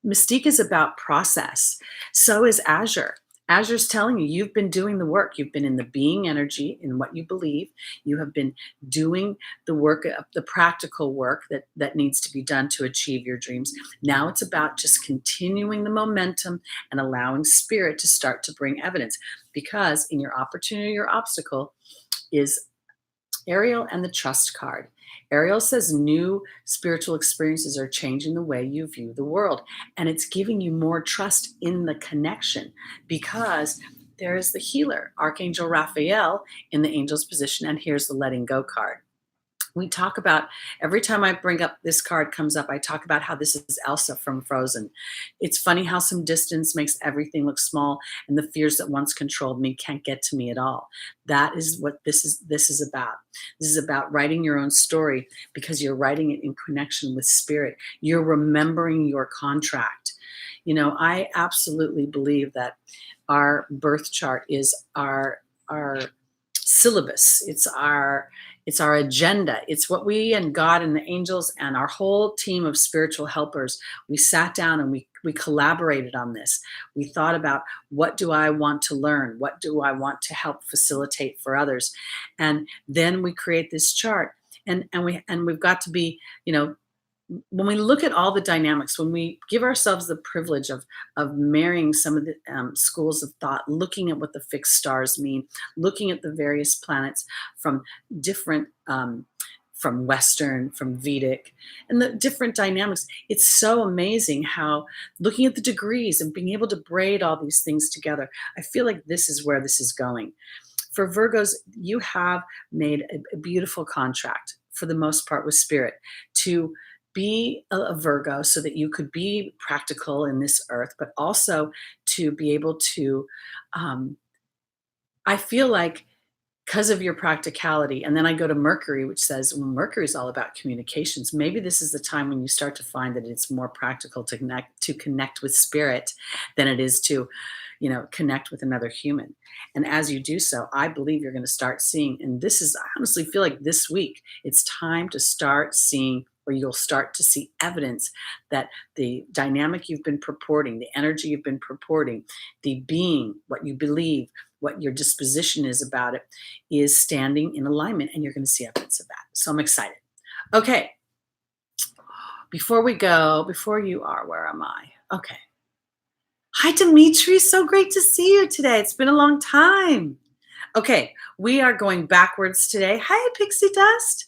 Mystique is about process. So is Azure. Azure's telling you, you've been doing the work. You've been in the being energy, in what you believe. You have been doing the work, the practical work that needs to be done to achieve your dreams. Now it's about just continuing the momentum and allowing spirit to start to bring evidence. Because in your opportunity or obstacle is Ariel and the trust card. Ariel says new spiritual experiences are changing the way you view the world, and it's giving you more trust in the connection because there is the healer, Archangel Raphael, in the angel's position, and here's the letting go card. We talk about, every time I bring up this card comes up, I talk about how this is Elsa from Frozen. It's funny how some distance makes everything look small, and the fears that once controlled me can't get to me at all. That is what this is about. This is about writing your own story because you're writing it in connection with spirit. You're remembering your contract. You know, I absolutely believe that our birth chart is our syllabus. It's our agenda. It's what we and God and the angels and our whole team of spiritual helpers, we sat down and we collaborated on this. We thought about, what do I want to learn? What do I want to help facilitate for others? And then we create this chart. And we've got to be, you know, when we look at all the dynamics, when we give ourselves the privilege of marrying some of the schools of thought, looking at what the fixed stars mean, looking at the various planets from different, from Western, from Vedic, and the different dynamics, it's so amazing how looking at the degrees and being able to braid all these things together, I feel like this is where this is going. For Virgos, you have made a beautiful contract for the most part with spirit to be a Virgo so that you could be practical in this earth, but also to be able to, I feel like because of your practicality, and then I go to Mercury, which says, well, Mercury is all about communications. Maybe this is the time when you start to find that it's more practical to connect with spirit than it is to, you know, connect with another human. And as you do so, I believe you're going to start seeing, and this is, I honestly feel like this week, it's time to start seeing, or you'll start to see evidence that the dynamic you've been purporting, the energy you've been purporting, the being, what you believe, what your disposition is about it, is standing in alignment, and you're going to see evidence of that. So I'm excited. Okay. Before we go, before you are, where am I? Okay. Hi, Dimitri. So great to see you today. It's been a long time. Okay. We are going backwards today. Hi, Pixie Dust.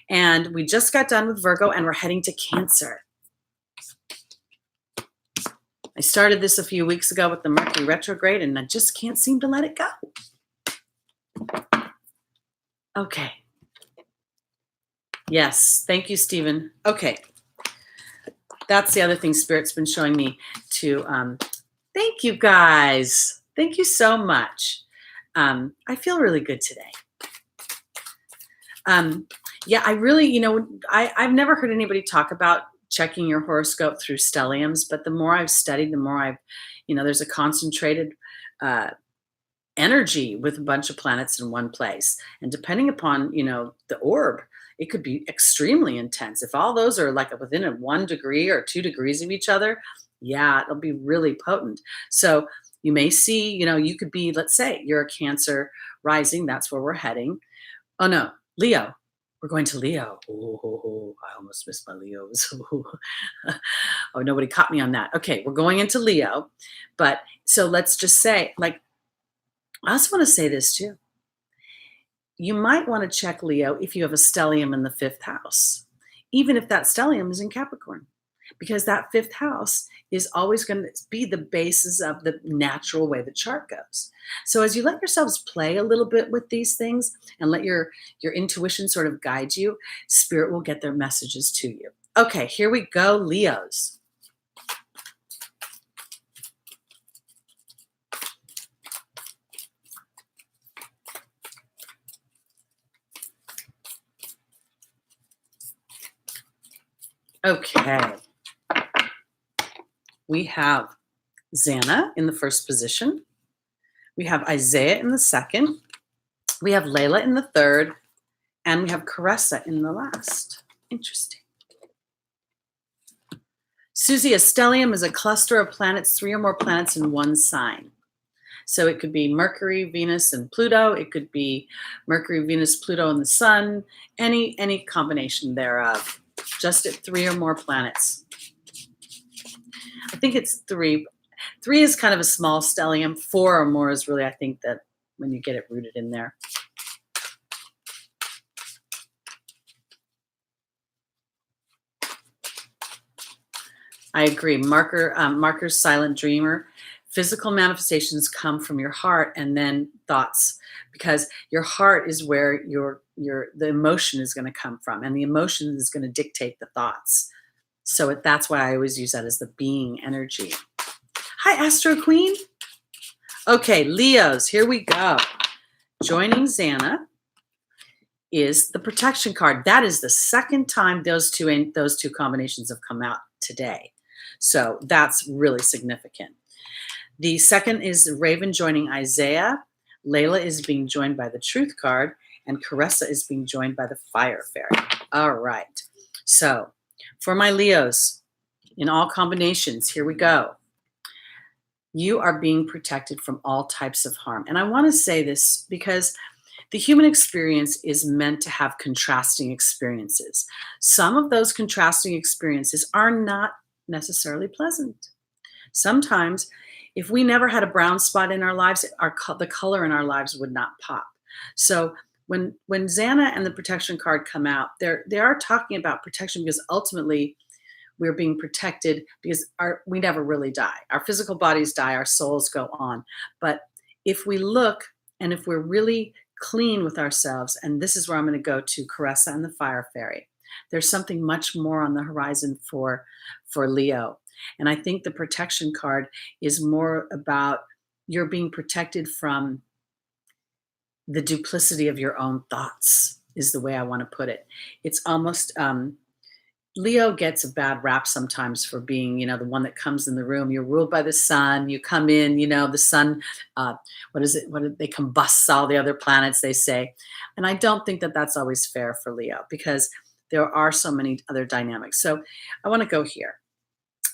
And we just got done with Virgo, and we're heading to Cancer. I started this a few weeks ago with the Mercury retrograde, and I just can't seem to let it go. Okay. Yes. Thank you, Stephen. Okay. That's the other thing Spirit's been showing me to, thank you guys. Thank you so much. I feel really good today. Yeah, I really, you know, I've never heard anybody talk about checking your horoscope through stelliums, but the more I've studied, the more I've, you know, there's a concentrated energy with a bunch of planets in one place. And depending upon, you know, the orb, it could be extremely intense. If all those are like within a 1 degree or 2 degrees of each other, yeah, it'll be really potent. So you may see, you know, you could be, let's say you're a Cancer rising, that's where we're heading. Oh no, Leo. We're going to Leo. Oh, I almost missed my Leos. Oh, nobody caught me on that. Okay, we're going into Leo. But so let's just say, like, I also want to say this too. You might want to check Leo if you have a stellium in the 5th house, even if that stellium is in Capricorn, because that 5th house is always going to be the basis of the natural way the chart goes. So as you let yourselves play a little bit with these things and let your intuition sort of guide you, Spirit will get their messages to you. Okay, here we go, Leos. Okay. We have Xana in the 1st position. We have Isaiah in the 2nd. We have Layla in the 3rd. And we have Caressa in the last. Interesting. Susie, a stellium is a cluster of planets, 3 or more planets in one sign. So it could be Mercury, Venus, and Pluto. It could be Mercury, Venus, Pluto, and the Sun. Any combination thereof. Just at 3 or more planets. I think it's 3. 3 is kind of a small stellium. 4 or more is really, I think, that when you get it rooted in there. I agree. Marker's silent dreamer. Physical manifestations come from your heart and then thoughts, because your heart is where the emotion is going to come from, and the emotion is going to dictate the thoughts. So that's why I always use that as the being energy. Hi, Astro Queen. Okay, Leos, here we go. Joining Xana is the protection card. That is the second time those two combinations have come out today. So that's really significant. The second is Raven joining Isaiah. Layla is being joined by the Truth card, and Caressa is being joined by the Fire Fairy. All right. So for my Leos, in all combinations, here we go. You are being protected from all types of harm. And I want to say this because the human experience is meant to have contrasting experiences. Some of those contrasting experiences are not necessarily pleasant. Sometimes, if we never had a brown spot in our lives, the color in our lives would not pop. So when Xana and the protection card come out, they are talking about protection, because ultimately we're being protected because we never really die. Our physical bodies die, our souls go on. But if we look, and if we're really clean with ourselves, and this is where I'm going to go to Caressa and the Fire Fairy, there's something much more on the horizon for Leo. And I think the protection card is more about you're being protected from the duplicity of your own thoughts, is the way I want to put it. It's almost, Leo gets a bad rap sometimes for being, the one that comes in the room. You're ruled by the sun. You come in, the sun, they combusts all the other planets, they say. And I don't think that that's always fair for Leo, because there are so many other dynamics. So I want to go here.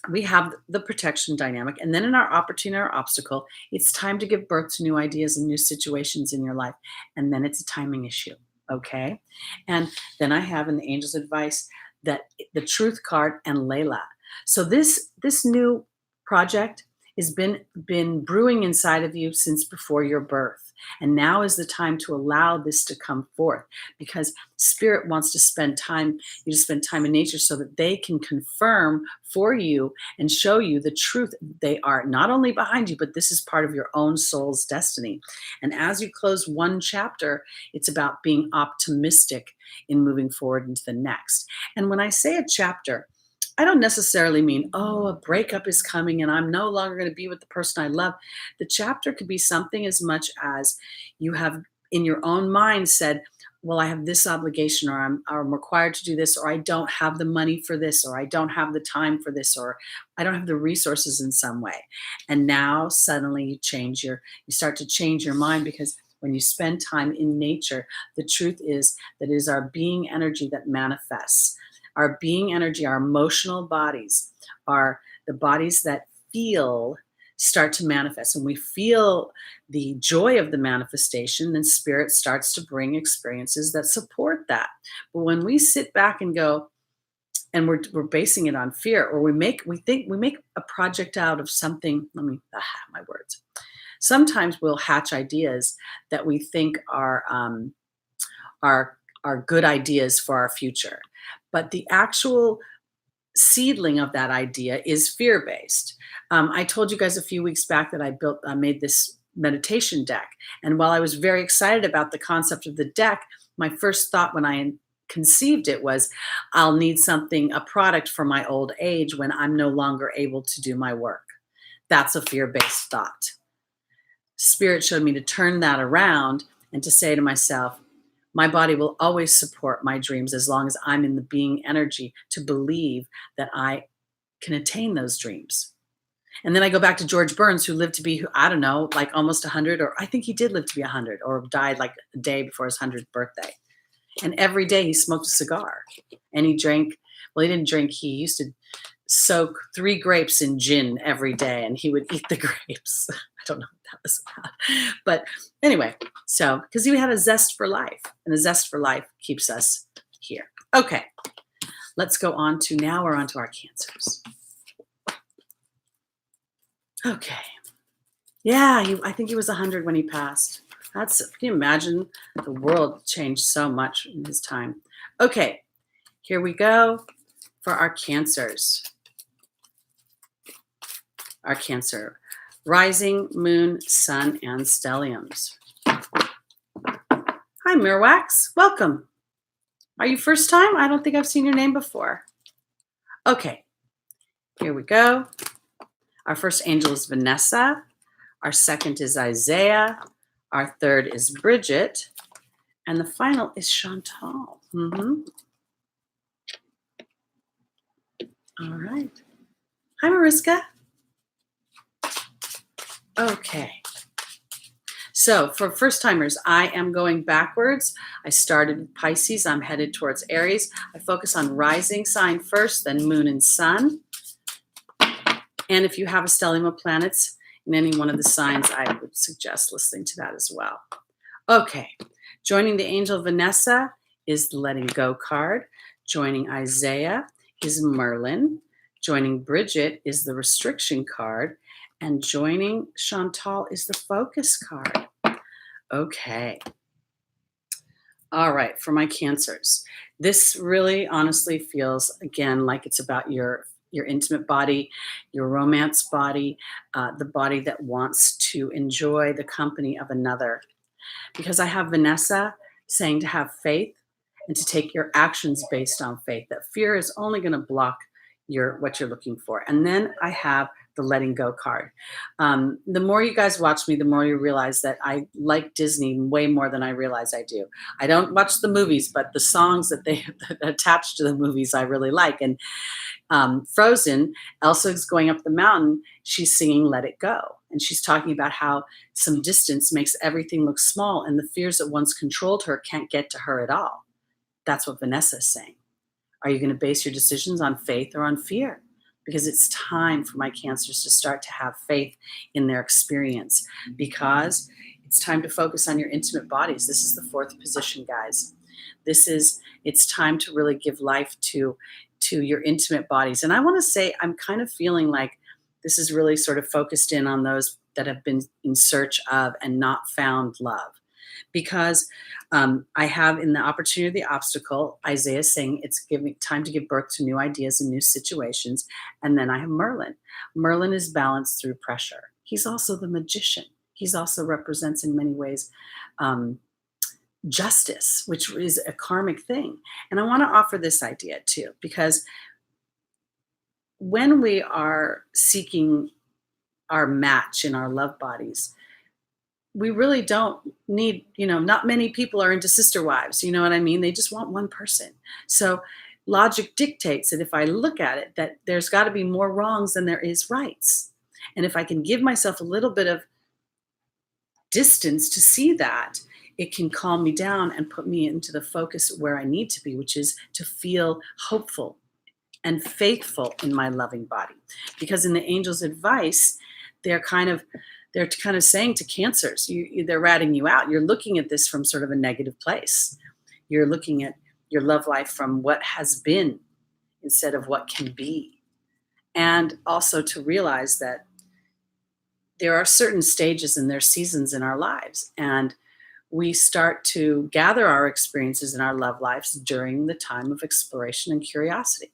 We have the protection dynamic, and then in our opportunity or obstacle, it's time to give birth to new ideas and new situations in your life. And then it's a timing issue. Okay. And then I have in the Angel's Advice that the Truth card and Layla. So this new project has been brewing inside of you since before your birth. And now is the time to allow this to come forth, because Spirit wants to spend time in nature so that they can confirm for you and show you the truth. They are not only behind you, but this is part of your own soul's destiny. And as you close one chapter, it's about being optimistic in moving forward into the next. And when I say a chapter, I don't necessarily mean, a breakup is coming and I'm no longer going to be with the person I love. The chapter could be something as much as you have in your own mind said, well, I have this obligation, or I'm required to do this, or I don't have the money for this, or I don't have the time for this, or I don't have the resources in some way. And now suddenly you start to change your mind, because when you spend time in nature, the truth is that it is our being energy that manifests. Our being energy, our emotional bodies, are the bodies that start to manifest. And we feel the joy of the manifestation, then Spirit starts to bring experiences that support that. But when we sit back and go, and we're basing it on fear, or we make a project out of something. My words. Sometimes we'll hatch ideas that we think are good ideas for our future. But the actual seedling of that idea is fear-based. I told you guys a few weeks back that I made this meditation deck. And while I was very excited about the concept of the deck, my first thought when I conceived it was, I'll need a product for my old age when I'm no longer able to do my work. That's a fear-based thought. Spirit showed me to turn that around and to say to myself, my body will always support my dreams as long as I'm in the being energy to believe that I can attain those dreams. And then I go back to George Burns, who lived to be, like almost 100, or I think he did live to be 100, or died like a day before his 100th birthday. And every day he smoked a cigar, and he drank. Well, he didn't drink. He used to soak 3 grapes in gin every day, and he would eat the grapes. I don't know what that was about. But anyway, so because he had a zest for life, and a zest for life keeps us here. Okay, let's go on to now we're on to our cancers. Okay. Yeah, I think he was 100 when he passed. Can you imagine? The world changed so much in his time. Okay, here we go for our cancers. Our cancer, rising, moon, sun, and stelliums. Hi, Mirwax. Welcome. Are you first time? I don't think I've seen your name before. Okay, here we go. Our first angel is Vanessa. Our second is Isaiah. Our third is Bridget. And the final is Chantal. All right. Hi, Mariska. Okay. So for first timers, I am going backwards. I started with Pisces. I'm headed towards Aries. I focus on rising sign first, then moon and sun. And if you have a stellium of planets in any one of the signs, I would suggest listening to that as well. Okay. Joining the angel Vanessa is the letting go card. Joining Isaiah is Merlin. Joining Bridget is the restriction card. And joining Chantal is the focus card. Okay. All right, for my cancers. This really honestly feels, again, like it's about your intimate body, your romance body, the body that wants to enjoy the company of another. Because I have Vanessa saying to have faith and to take your actions based on faith, that fear is only going to block what you're looking for. And then I have the letting go card. The more you guys watch me, the more you realize that I like Disney way more than I realize I do. I don't watch the movies, but the songs that they attach to the movies I really like. And Frozen, Elsa's going up the mountain, she's singing Let It Go. And she's talking about how some distance makes everything look small, and the fears that once controlled her can't get to her at all. That's what Vanessa is saying. Are you going to base your decisions on faith or on fear? Because it's time for my cancers to start to have faith in their experience, because it's time to focus on your intimate bodies. This is the fourth position, guys. It's time to really give life to your intimate bodies. And I want to say, I'm kind of feeling like this is really sort of focused in on those that have been in search of and not found love. Because I have in the opportunity of the obstacle, Isaiah saying it's giving time to give birth to new ideas and new situations. And then I have Merlin. Merlin is balanced through pressure. He's also the magician. He's also represents in many ways justice, which is a karmic thing. And I want to offer this idea too, because when we are seeking our match in our love bodies, we really don't need, not many people are into sister wives. You know what I mean? They just want one person. So logic dictates that if I look at it, that there's got to be more wrongs than there is rights. And if I can give myself a little bit of distance to see that, it can calm me down and put me into the focus where I need to be, which is to feel hopeful and faithful in my loving body. Because in the angel's advice, they're kind of saying to cancers, they're ratting you out. You're looking at this from sort of a negative place. You're looking at your love life from what has been instead of what can be. And also to realize that there are certain stages and there's seasons in our lives. And we start to gather our experiences in our love lives during the time of exploration and curiosity.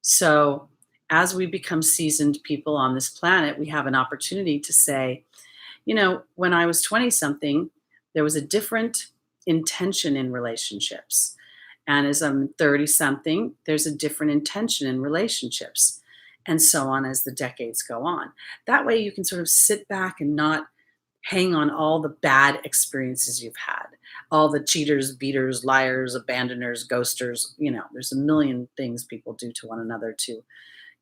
So as we become seasoned people on this planet, we have an opportunity to say, when I was 20-something, there was a different intention in relationships. And as I'm 30-something, there's a different intention in relationships, and so on as the decades go on. That way you can sort of sit back and not hang on all the bad experiences you've had, all the cheaters, beaters, liars, abandoners, ghosters. There's a million things people do to one another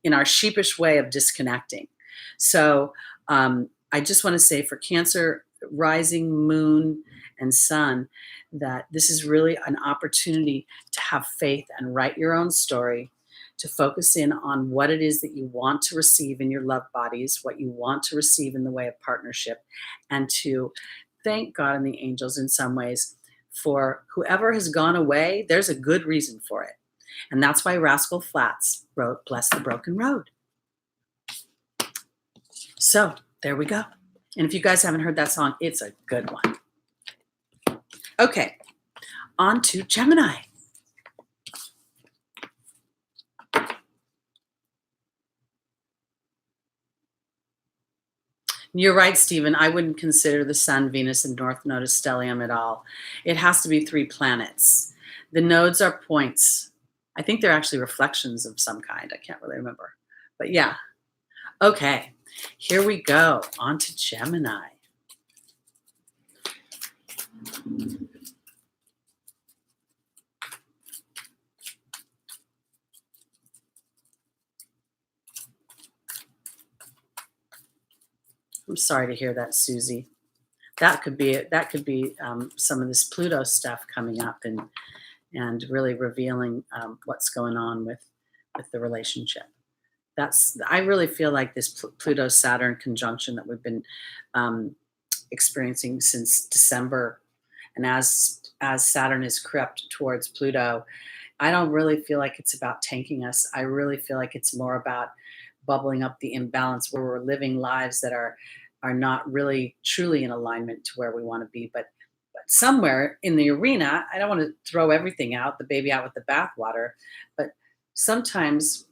in our sheepish way of disconnecting. So I just want to say for Cancer, rising, moon, and sun, that this is really an opportunity to have faith and write your own story, to focus in on what it is that you want to receive in your love bodies, what you want to receive in the way of partnership, and to thank God and the angels in some ways for whoever has gone away. There's a good reason for it. And that's why Rascal Flatts wrote Bless the Broken Road. So there we go. And if you guys haven't heard that song, it's a good one. Okay, on to Gemini. You're right, Stephen. I wouldn't consider the Sun, Venus, and North Node a stellium at all. It has to be 3 planets. The nodes are points. I think they're actually reflections of some kind. I can't really remember. But yeah. Okay, here we go. On to Gemini. I'm sorry to hear that, Susie. That could be it. That could be some of this Pluto stuff coming up and really revealing what's going on with the relationship. I really feel like this Pluto Saturn conjunction that we've been experiencing since December, and as Saturn is crept towards Pluto, I don't really feel like it's about tanking us. I really feel like it's more about bubbling up the imbalance where we're living lives that are not really truly in alignment to where we want to be, but somewhere in the arena. I don't want to throw everything out, the baby out with the bathwater, but sometimes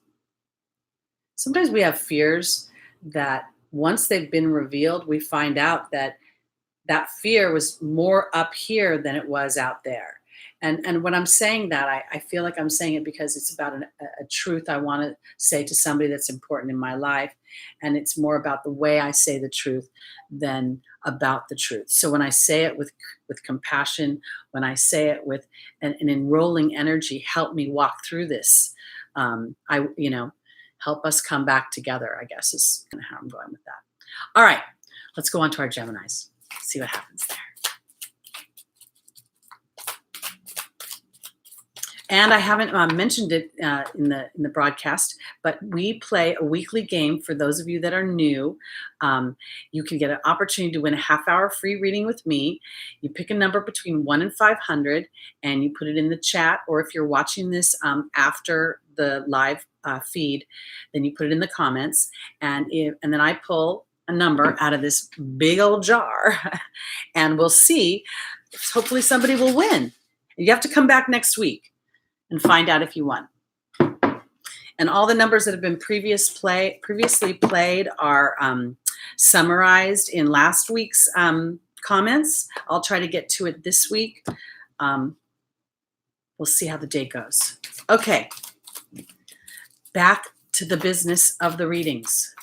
we have fears that once they've been revealed, we find out that fear was more up here than it was out there. And when I'm saying that, I feel like I'm saying it because it's about a truth I want to say to somebody that's important in my life. And it's more about the way I say the truth than about the truth. So when I say it with compassion, when I say it with an enrolling energy, help me walk through this. Help us come back together, I guess is kind of how I'm going with that. All right, let's go on to our Geminis. See what happens there. And I haven't mentioned it in the broadcast, but we play a weekly game for those of you that are new. You can get an opportunity to win a half-hour free reading with me. You pick a number between 1 and 500, and you put it in the chat. Or if you're watching this after the live feed, then you put it in the comments. And then I pull a number out of this big old jar, and we'll see. Hopefully somebody will win. You have to come back next week and find out if you won. And all the numbers that have been previously played are summarized in last week's comments. I'll try to get to it this week. We'll see how the day goes. Okay, back to the business of the readings.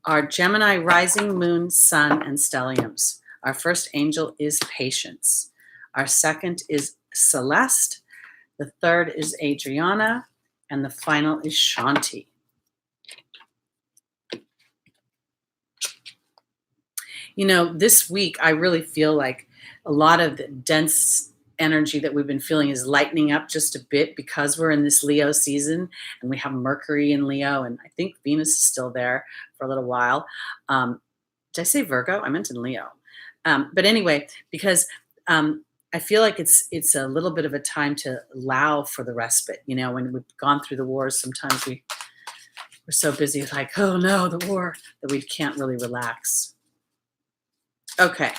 Our Gemini rising, moon, sun, and stelliums. Our first angel is Patience. Our second is Celeste. The third is Adriana. And the final is Shanti. This week, I really feel like a lot of the dense energy that we've been feeling is lightening up just a bit because we're in this Leo season and we have Mercury in Leo, and I think Venus is still there for a little while. Did I say Virgo? I meant in Leo. But anyway, because I feel like it's a little bit of a time to allow for the respite. When we've gone through the wars, sometimes we're so busy like, oh no, the war, that we can't really relax. Okay.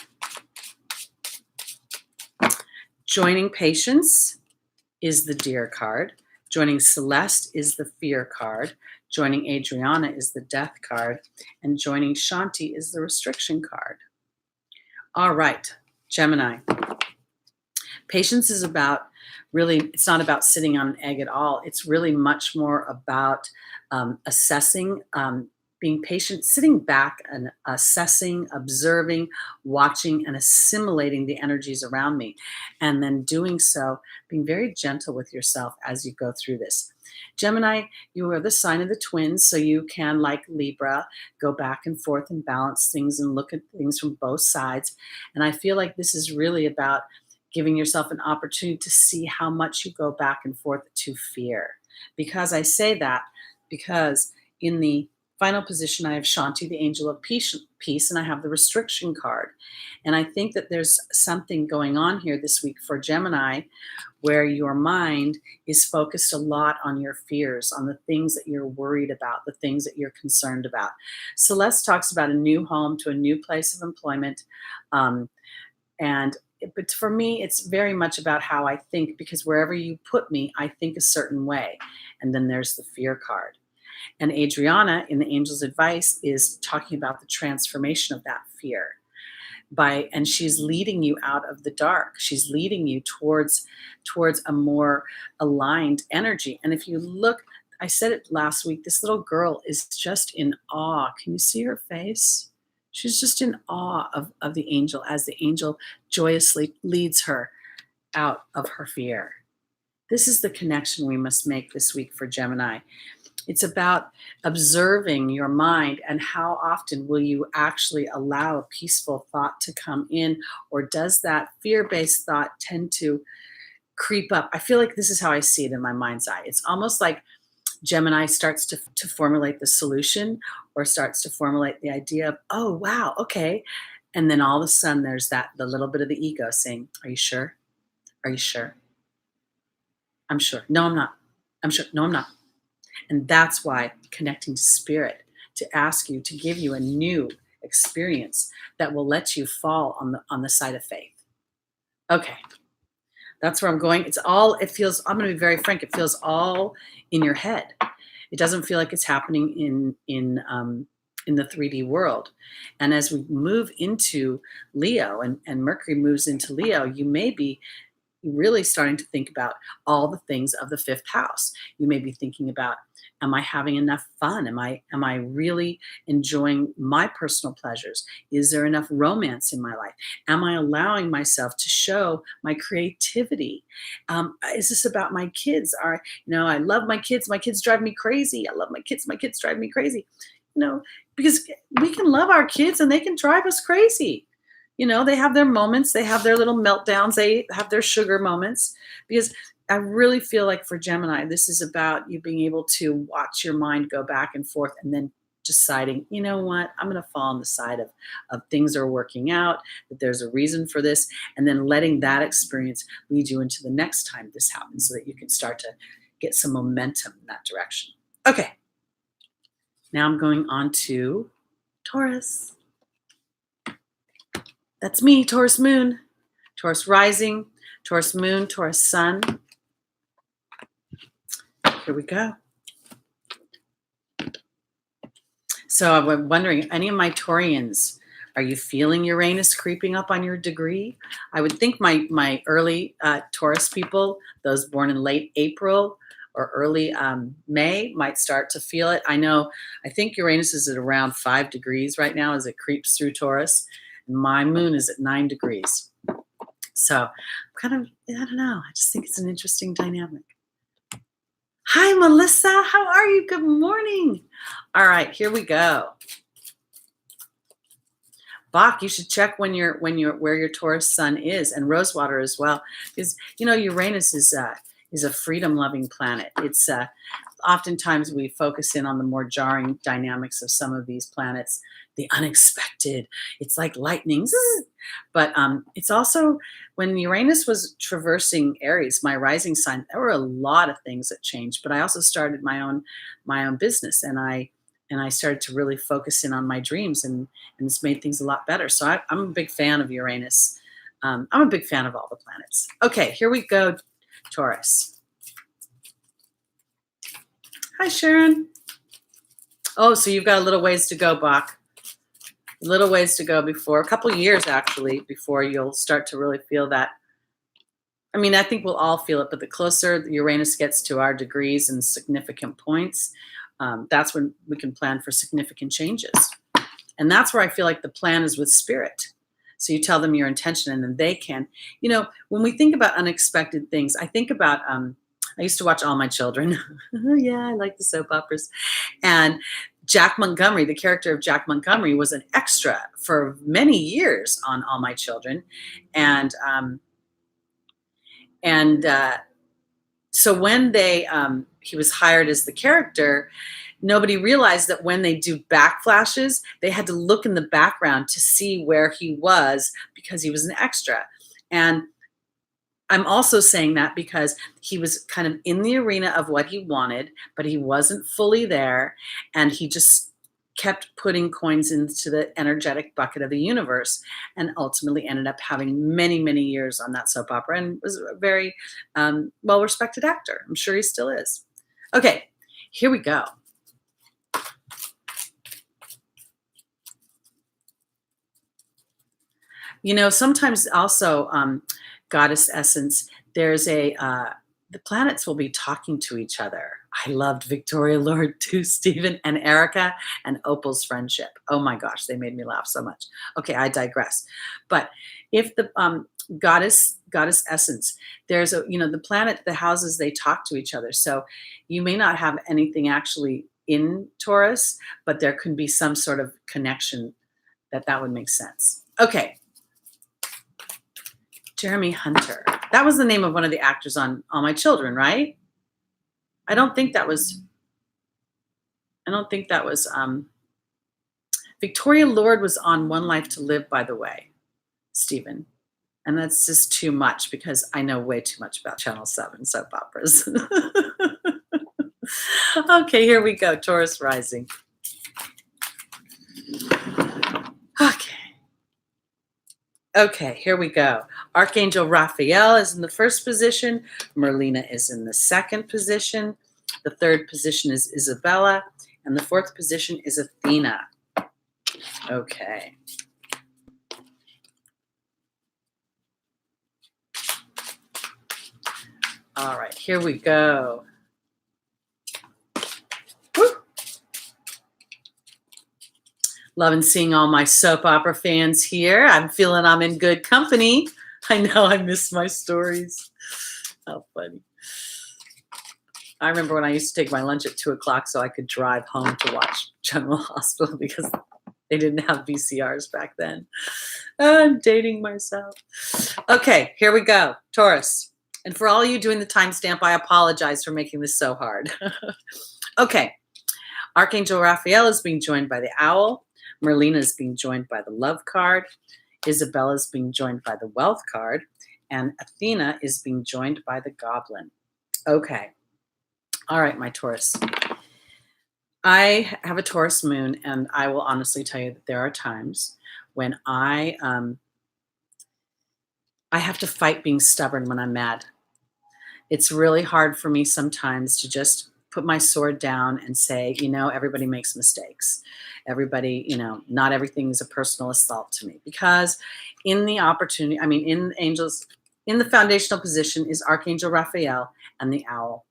Joining Patience is the Deer card. Joining Celeste is the Fear card. Joining Adriana is the Death card. And joining Shanti is the Restriction card. All right, Gemini. Patience is about it's not about sitting on an egg at all. It's really much more about assessing, being patient, sitting back and assessing, observing, watching, and assimilating the energies around me. And then doing so, being very gentle with yourself as you go through this. Gemini, you are the sign of the twins, so you can, like Libra, go back and forth and balance things and look at things from both sides. And I feel like this is really about giving yourself an opportunity to see how much you go back and forth to fear. Because I say that because in the final position, I have Shanti, the angel of peace, and I have the restriction card. And I think that there's something going on here this week for Gemini where your mind is focused a lot on your fears, on the things that you're worried about, the things that you're concerned about. Celeste talks about a new home to a new place of employment. Um, but for me, it's very much about how I think, because wherever you put me, I think a certain way. And then there's the fear card. And Adriana in the Angel's Advice is talking about the transformation of that fear and she's leading you out of the dark. She's leading you towards a more aligned energy. And if you look, I said it last week, this little girl is just in awe. Can you see her face? She's just in awe of the angel as the angel joyously leads her out of her fear. This is the connection we must make this week for Gemini. It's about observing your mind and how often will you actually allow a peaceful thought to come in, or does that fear-based thought tend to creep up? I feel like this is how I see it in my mind's eye. It's almost like Gemini starts to formulate the solution, or starts to formulate the idea of, oh, wow, okay. And then all of a sudden there's the little bit of the ego saying, are you sure? Are you sure? I'm sure. No, I'm not. I'm sure. No, I'm not. And that's why connecting to spirit, to ask you, to give you a new experience that will let you fall on the side of faith. Okay. That's where I'm going. It feels, I'm going to be very frank, it feels all in your head. It doesn't feel like it's happening in the 3D world. And as we move into Leo and Mercury moves into Leo, you may be really starting to think about all the things of the fifth house. You may be thinking about, am I having enough fun? Am I really enjoying my personal pleasures? Is there enough romance in my life? Am I allowing myself to show my creativity? Is this about my kids? I love my kids. My kids drive me crazy. I love my kids. My kids drive me crazy. Because we can love our kids and they can drive us crazy. They have their moments, they have their little meltdowns, they have their sugar moments. Because I really feel like for Gemini, this is about you being able to watch your mind go back and forth and then deciding, you know what, I'm going to fall on the side of things are working out, that there's a reason for this, and then letting that experience lead you into the next time this happens so that you can start to get some momentum in that direction. Okay. Now I'm going on to Taurus. That's me, Taurus moon, Taurus rising, Taurus moon, Taurus sun. Here we go. So I'm wondering, any of my Taurians, are you feeling Uranus creeping up on your degree? I would think my early Taurus people, those born in late April or early May, might start to feel it. I think Uranus is at around 5 degrees right now as it creeps through Taurus. My moon is at 9 degrees. So I don't know. I just think it's an interesting dynamic. Hi, Melissa. How are you? Good morning. All right, here we go. Bach, you should check where your Taurus sun is, and Rosewater as well, because Uranus is a freedom-loving planet. It's oftentimes we focus in on the more jarring dynamics of some of these planets, the unexpected. It's like lightning, but it's also when Uranus was traversing Aries, my rising sign. There were a lot of things that changed, but I also started my own business, and I started to really focus in on my dreams, and it's made things a lot better. So I'm a big fan of Uranus. I'm a big fan of all the planets. Okay, here we go, Taurus. Hi, Sharon. Oh, so you've got a little ways to go, Bach. A little ways to go a couple years actually, before you'll start to really feel that. I think we'll all feel it, but the closer Uranus gets to our degrees and significant points, that's when we can plan for significant changes. And that's where I feel like the plan is with spirit. So you tell them your intention, and then they can, when we think about unexpected things, I think about, I used to watch All My Children. Yeah, I like the soap operas. And Jack Montgomery, the character of Jack Montgomery, was an extra for many years on All My Children. And And so when he was hired as the character, nobody realized that when they do backflashes, they had to look in the background to see where he was because he was an extra. And I'm also saying that because he was kind of in the arena of what he wanted, but he wasn't fully there. And he just kept putting coins into the energetic bucket of the universe and ultimately ended up having many, many years on that soap opera and was a very well-respected actor. I'm sure he still is. Okay, here we go. You know, sometimes also goddess essence, there's the planets will be talking to each other. I loved Victoria Lord too, Stephen and Erica and Opal's friendship. Oh my gosh, they made me laugh so much. Okay, I digress. But if the goddess essence, there's the planet, the houses, they talk to each other. So you may not have anything actually in Taurus, but there can be some sort of connection that would make sense. Okay. Jeremy Hunter. That was the name of one of the actors on All My Children, right? I don't think that was Victoria Lord was on One Life to Live, by the way, Stephen. And that's just too much because I know way too much about Channel 7 soap operas. Okay, here we go. Taurus rising. Okay, here we go. Archangel Raphael is in the first position. Merlina is in the second position. The third position is Isabella. And the fourth position is Athena. Okay. All right, here we go. Woo. Loving seeing all my soap opera fans here. I'm feeling I'm in good company. I know I miss my stories. How funny. I remember when I used to take my lunch at 2 o'clock so I could drive home to watch General Hospital because they didn't have VCRs back then. I'm dating myself. Okay, here we go. Taurus. And for all you doing the timestamp, I apologize for making this so hard. Okay. Archangel Raphael is being joined by the owl. Merlina is being joined by the love card. Isabella is being joined by the wealth card. And Athena is being joined by the goblin. Okay. All right, my Taurus. I have a Taurus moon, and I will honestly tell you that there are times when I have to fight being stubborn when I'm mad. It's really hard for me sometimes to just put my sword down and say, everybody makes mistakes. Everybody, not everything is a personal assault to me. Because in the opportunity, in angels, in the foundational position is Archangel Raphael and the owl.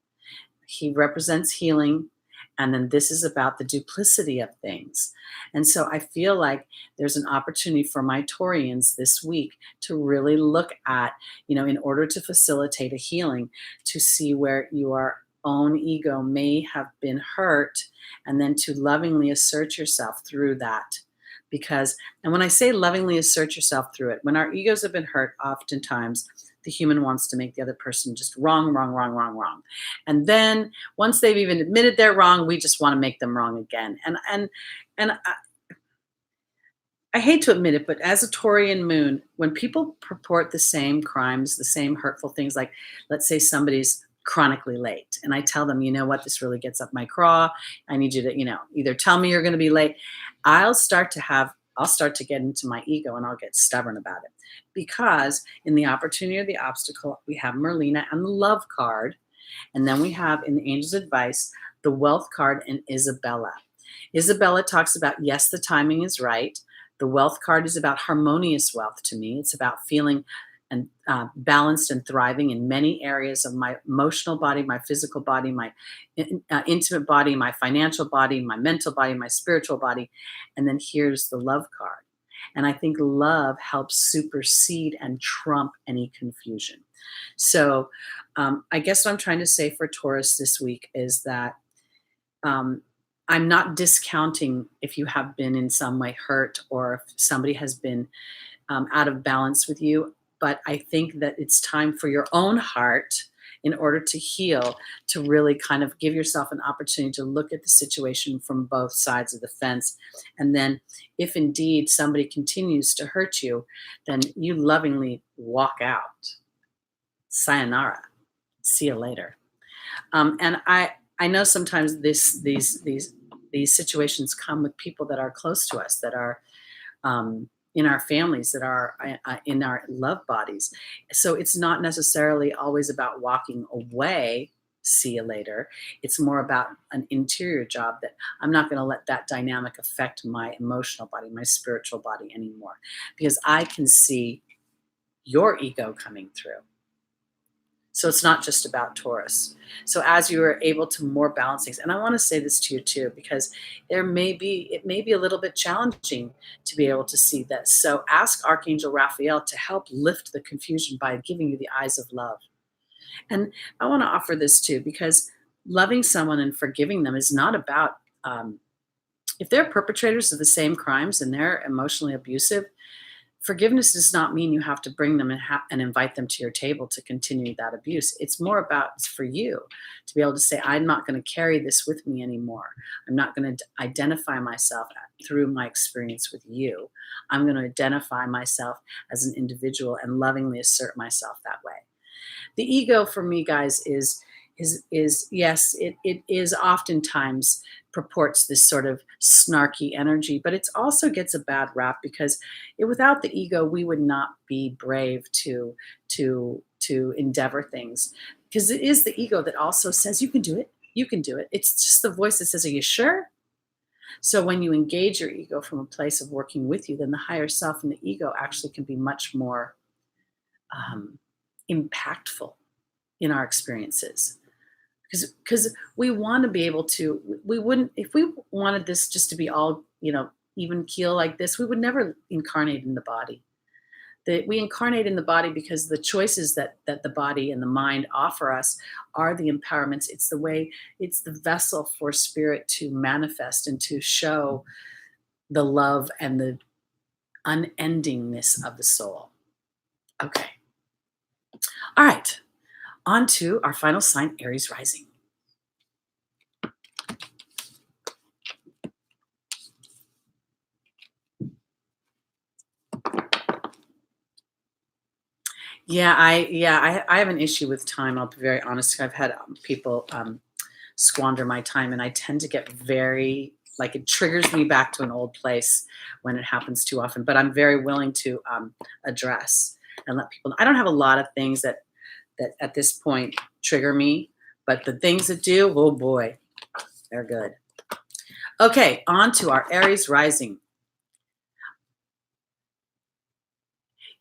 He represents healing. And then this is about the duplicity of things. And so I feel like there's an opportunity for my Taurians this week to really look at, in order to facilitate a healing, to see where your own ego may have been hurt, and then to lovingly assert yourself through that. And when I say lovingly assert yourself through it, when our egos have been hurt, oftentimes the human wants to make the other person just wrong. And then once they've even admitted they're wrong, we just want to make them wrong again. And I hate to admit it, but as a Taurian moon, when people purport the same crimes, the same hurtful things, like let's say somebody's chronically late, and I tell them, you know what, this really gets up my craw. I need you to, either tell me you're going to be late. I'll start to get into my ego and I'll get stubborn about it. Because in the opportunity or the obstacle, we have Merlina and the love card. And then we have in the angel's advice, the wealth card and Isabella. Isabella talks about, yes, the timing is right. The wealth card is about harmonious wealth to me. It's about feeling and balanced and thriving in many areas of my emotional body, my physical body, my intimate body, my financial body, my mental body, my spiritual body. And then here's the love card. And I think love helps supersede and trump any confusion. So I guess what I'm trying to say for Taurus this week is that I'm not discounting if you have been in some way hurt or if somebody has been out of balance with you. But I think that it's time for your own heart, in order to heal, to really kind of give yourself an opportunity to look at the situation from both sides of the fence. And then, if indeed somebody continues to hurt you, then you lovingly walk out. Sayonara. See you later. And I know sometimes these situations come with people that are close to us, that are in our families, that are in our love bodies. So it's not necessarily always about walking away. See you later. It's more about an interior job, that I'm not going to let that dynamic affect my emotional body, my spiritual body anymore, because I can see your ego coming through. So it's not just about Taurus. So as you are able to more balance things, and I want to say this to you too, because it may be a little bit challenging to be able to see this. So ask Archangel Raphael to help lift the confusion by giving you the eyes of love. And I want to offer this too, because loving someone and forgiving them is not about, if they're perpetrators of the same crimes and they're emotionally abusive, forgiveness does not mean you have to bring them and invite them to your table to continue that abuse. It's more about, for you to be able to say, I'm not going to carry this with me anymore. I'm not going to identify myself through my experience with you. I'm going to identify myself as an individual and lovingly assert myself that way. The ego, for me, guys, is yes, it is oftentimes purports this sort of snarky energy, but it also gets a bad rap, because without the ego, we would not be brave to endeavor things, because it is the ego that also says you can do it, you can do it. It's just the voice that says, are you sure? So when you engage your ego from a place of working with you, then the higher self and the ego actually can be much more impactful in our experiences, because we want to be able to, we wouldn't, if we wanted this just to be all, even keel like this, we would never incarnate in the body. We incarnate in the body because the choices that the body and the mind offer us are the empowerments. It's the way, it's the vessel for spirit to manifest and to show the love and the unendingness of the soul. Okay. All right. On to our final sign, Aries rising. I have an issue with time. I'll be very honest. I've had people squander my time, and I tend to get very, like, it triggers me back to an old place when it happens too often. But I'm very willing to address and let people know. I don't have a lot of things that at this point trigger me, but the things that do, oh boy, they're good. Okay, on to our Aries rising.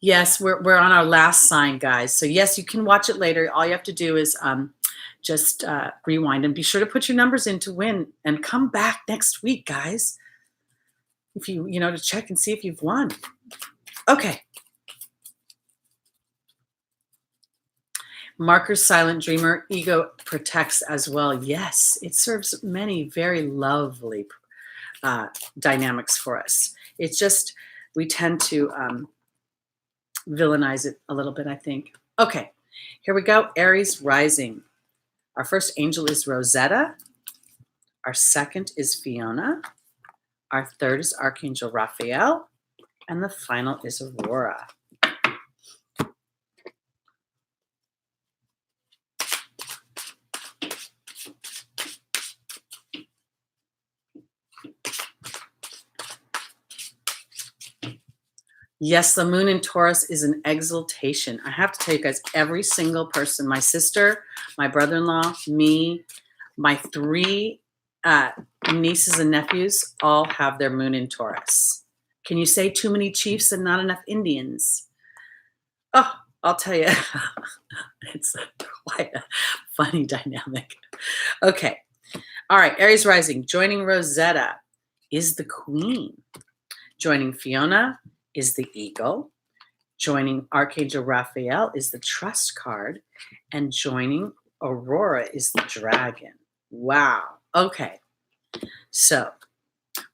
Yes, we're on our last sign, guys. So yes, you can watch it later. All you have to do is just rewind, and be sure to put your numbers in to win, and come back next week, guys. If to check and see if you've won. Okay. Marker, silent dreamer, ego protects as well. Yes, it serves many very lovely dynamics for us. It's just, we tend to villainize it a little bit, I think. Okay, here we go. Aries rising. Our first angel is Rosetta. Our second is Fiona. Our third is Archangel Raphael. And the final is Aurora. Yes, the moon in Taurus is an exaltation. I have to tell you guys, every single person, my sister, my brother-in-law, me, my 3 nieces and nephews, all have their moon in Taurus. Can you say too many chiefs and not enough Indians? Oh, I'll tell you, it's quite a funny dynamic. Okay. All right, Aries rising. Joining Rosetta is the Queen. Joining Fiona is the Eagle. Joining Archangel Raphael is the Trust card. And joining Aurora is the Dragon. Wow. Okay. So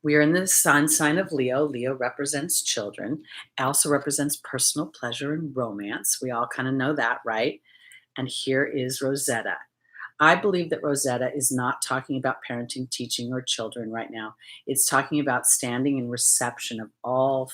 We are in the sun sign of Leo. Leo represents children, also represents personal pleasure and romance. We all kind of know that, right? And here is Rosetta. I believe that Rosetta is not talking about parenting, teaching, or children right now. It's talking about standing in reception of all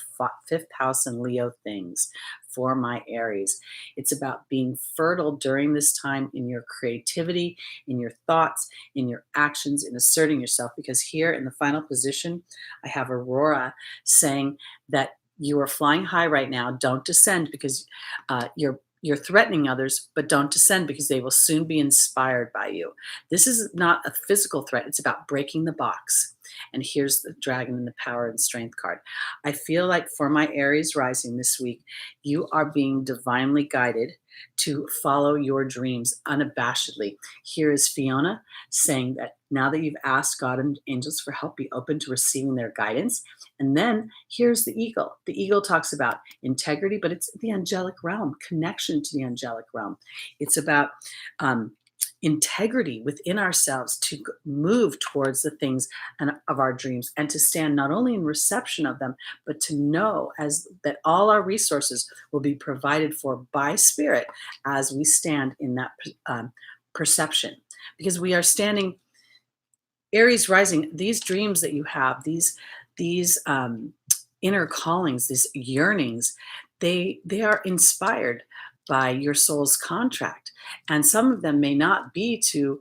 fifth house and Leo things for my Aries. It's about being fertile during this time in your creativity, in your thoughts, in your actions, in asserting yourself. Because here in the final position, I have Aurora saying that you are flying high right now. Don't descend because you're threatening others, but don't descend because they will soon be inspired by you. This is not a physical threat. It's about breaking the box. And here's the dragon and the power and strength card. I feel like for my Aries rising this week, you are being divinely guided to follow your dreams unabashedly. Here is Fiona saying that now that you've asked God and angels for help, be open to receiving their guidance. And then here's the eagle. The eagle talks about integrity, but it's the angelic realm, connection to the angelic realm. It's about integrity within ourselves to move towards the things of our dreams and to stand not only in reception of them, but to know as that all our resources will be provided for by spirit as we stand in that perception. Because we are standing, Aries rising, these dreams that you have, these inner callings, these yearnings, they are inspired by your soul's contract. And some of them may not be to,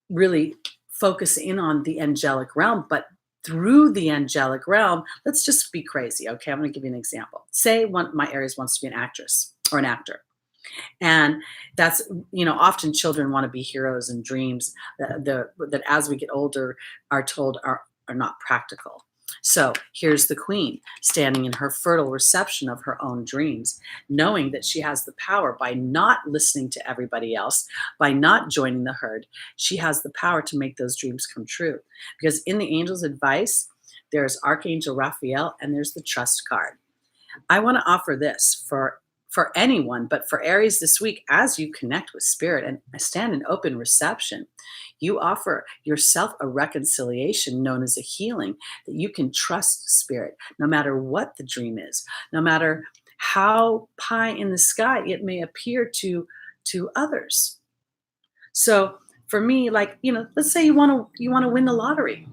really focus in on the angelic realm, but through the angelic realm, let's just be crazy. Okay, I'm going to give you an example. Say my Aries wants to be an actress or an actor. And that's, often children want to be heroes and dreams that as we get older are told are not practical. So here's the queen standing in her fertile reception of her own dreams, knowing that she has the power by not listening to everybody else, by not joining the herd. She has the power to make those dreams come true. Because in the angel's advice, there's Archangel Raphael and there's the trust card. I want to offer this for anyone, but for Aries this week, as you connect with spirit and stand in open reception, you offer yourself a reconciliation known as a healing, that you can trust spirit no matter what the dream is, no matter how pie in the sky it may appear to others. So for me, let's say you want to win the lottery,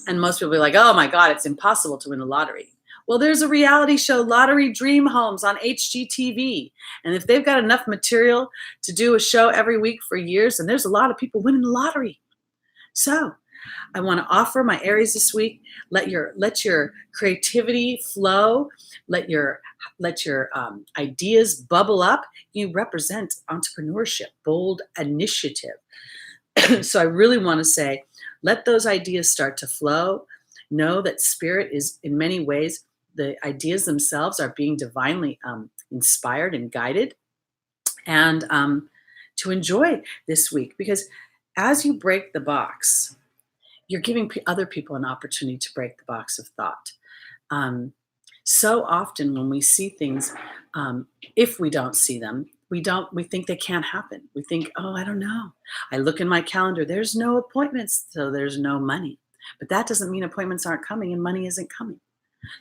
and most people be like, oh my God, it's impossible to win the lottery. Well, there's a reality show, Lottery Dream Homes, on HGTV. And if they've got enough material to do a show every week for years, and there's a lot of people winning the lottery. So I want to offer my Aries this week, let your creativity flow, let your ideas bubble up. You represent entrepreneurship, bold initiative. So I really want to say, let those ideas start to flow. Know that spirit is, in many ways, the ideas themselves are being divinely inspired and guided, and to enjoy this week. Because as you break the box, you're giving other people an opportunity to break the box of thought. So often when we see things, if we don't see them, we think they can't happen. We think, oh, I don't know. I look in my calendar, there's no appointments, so there's no money. But that doesn't mean appointments aren't coming and money isn't coming.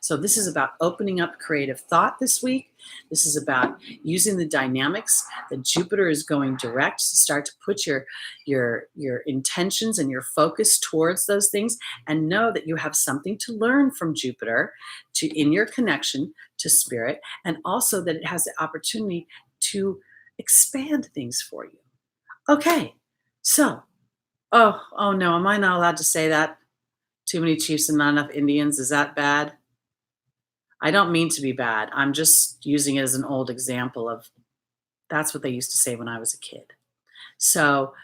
So this is about opening up creative thought this week. This is about using the dynamics that Jupiter is going direct to start to put your intentions and your focus towards those things, and know that you have something to learn from Jupiter in your connection to spirit, and also that it has the opportunity to expand things for you. Okay, so, oh no, am I not allowed to say that? Too many chiefs and not enough Indians, is that bad? I don't mean to be bad. I'm just using it as an old example of that's what they used to say when I was a kid. So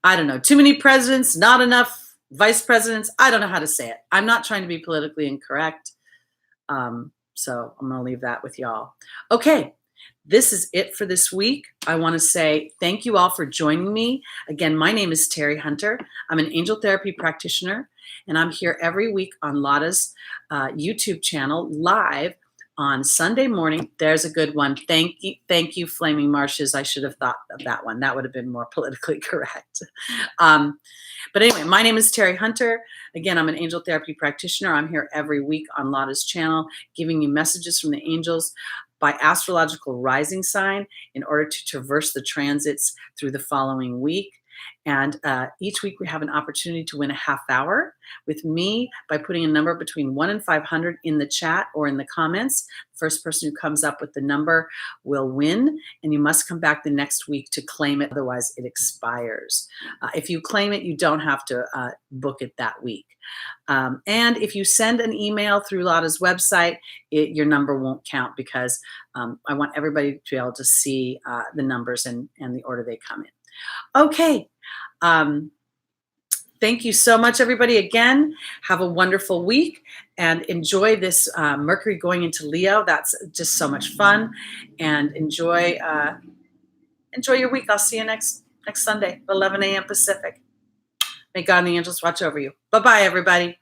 I don't know. Too many presidents, not enough vice presidents. I don't know how to say it. I'm not trying to be politically incorrect. So I'm going to leave that with y'all. Okay. This is it for this week. I want to say thank you all for joining me. Again, my name is Teri Hunter. I'm an angel therapy practitioner, and I'm here every week on Lada's YouTube channel live on Sunday morning. There's a good one. Thank you, Flaming Marshes. I should have thought of that one. That would have been more politically correct. But anyway, my name is Teri Hunter. Again, I'm an angel therapy practitioner. I'm here every week on Lada's channel, giving you messages from the angels by astrological rising sign in order to traverse the transits through the following week. And each week we have an opportunity to win a half hour with me by putting a number between 1 and 500 in the chat or in the comments. The first person who comes up with the number will win, and you must come back the next week to claim it. Otherwise, it expires. If you claim it, you don't have to book it that week. And if you send an email through Lada's website, your number won't count because I want everybody to be able to see the numbers and the order they come in. Okay. Thank you so much, everybody. Again, have a wonderful week and enjoy this Mercury going into Leo. That's just so much fun. And enjoy your week. I'll see you next Sunday, 11 a.m. Pacific. May God and the angels watch over you. Bye-bye, everybody.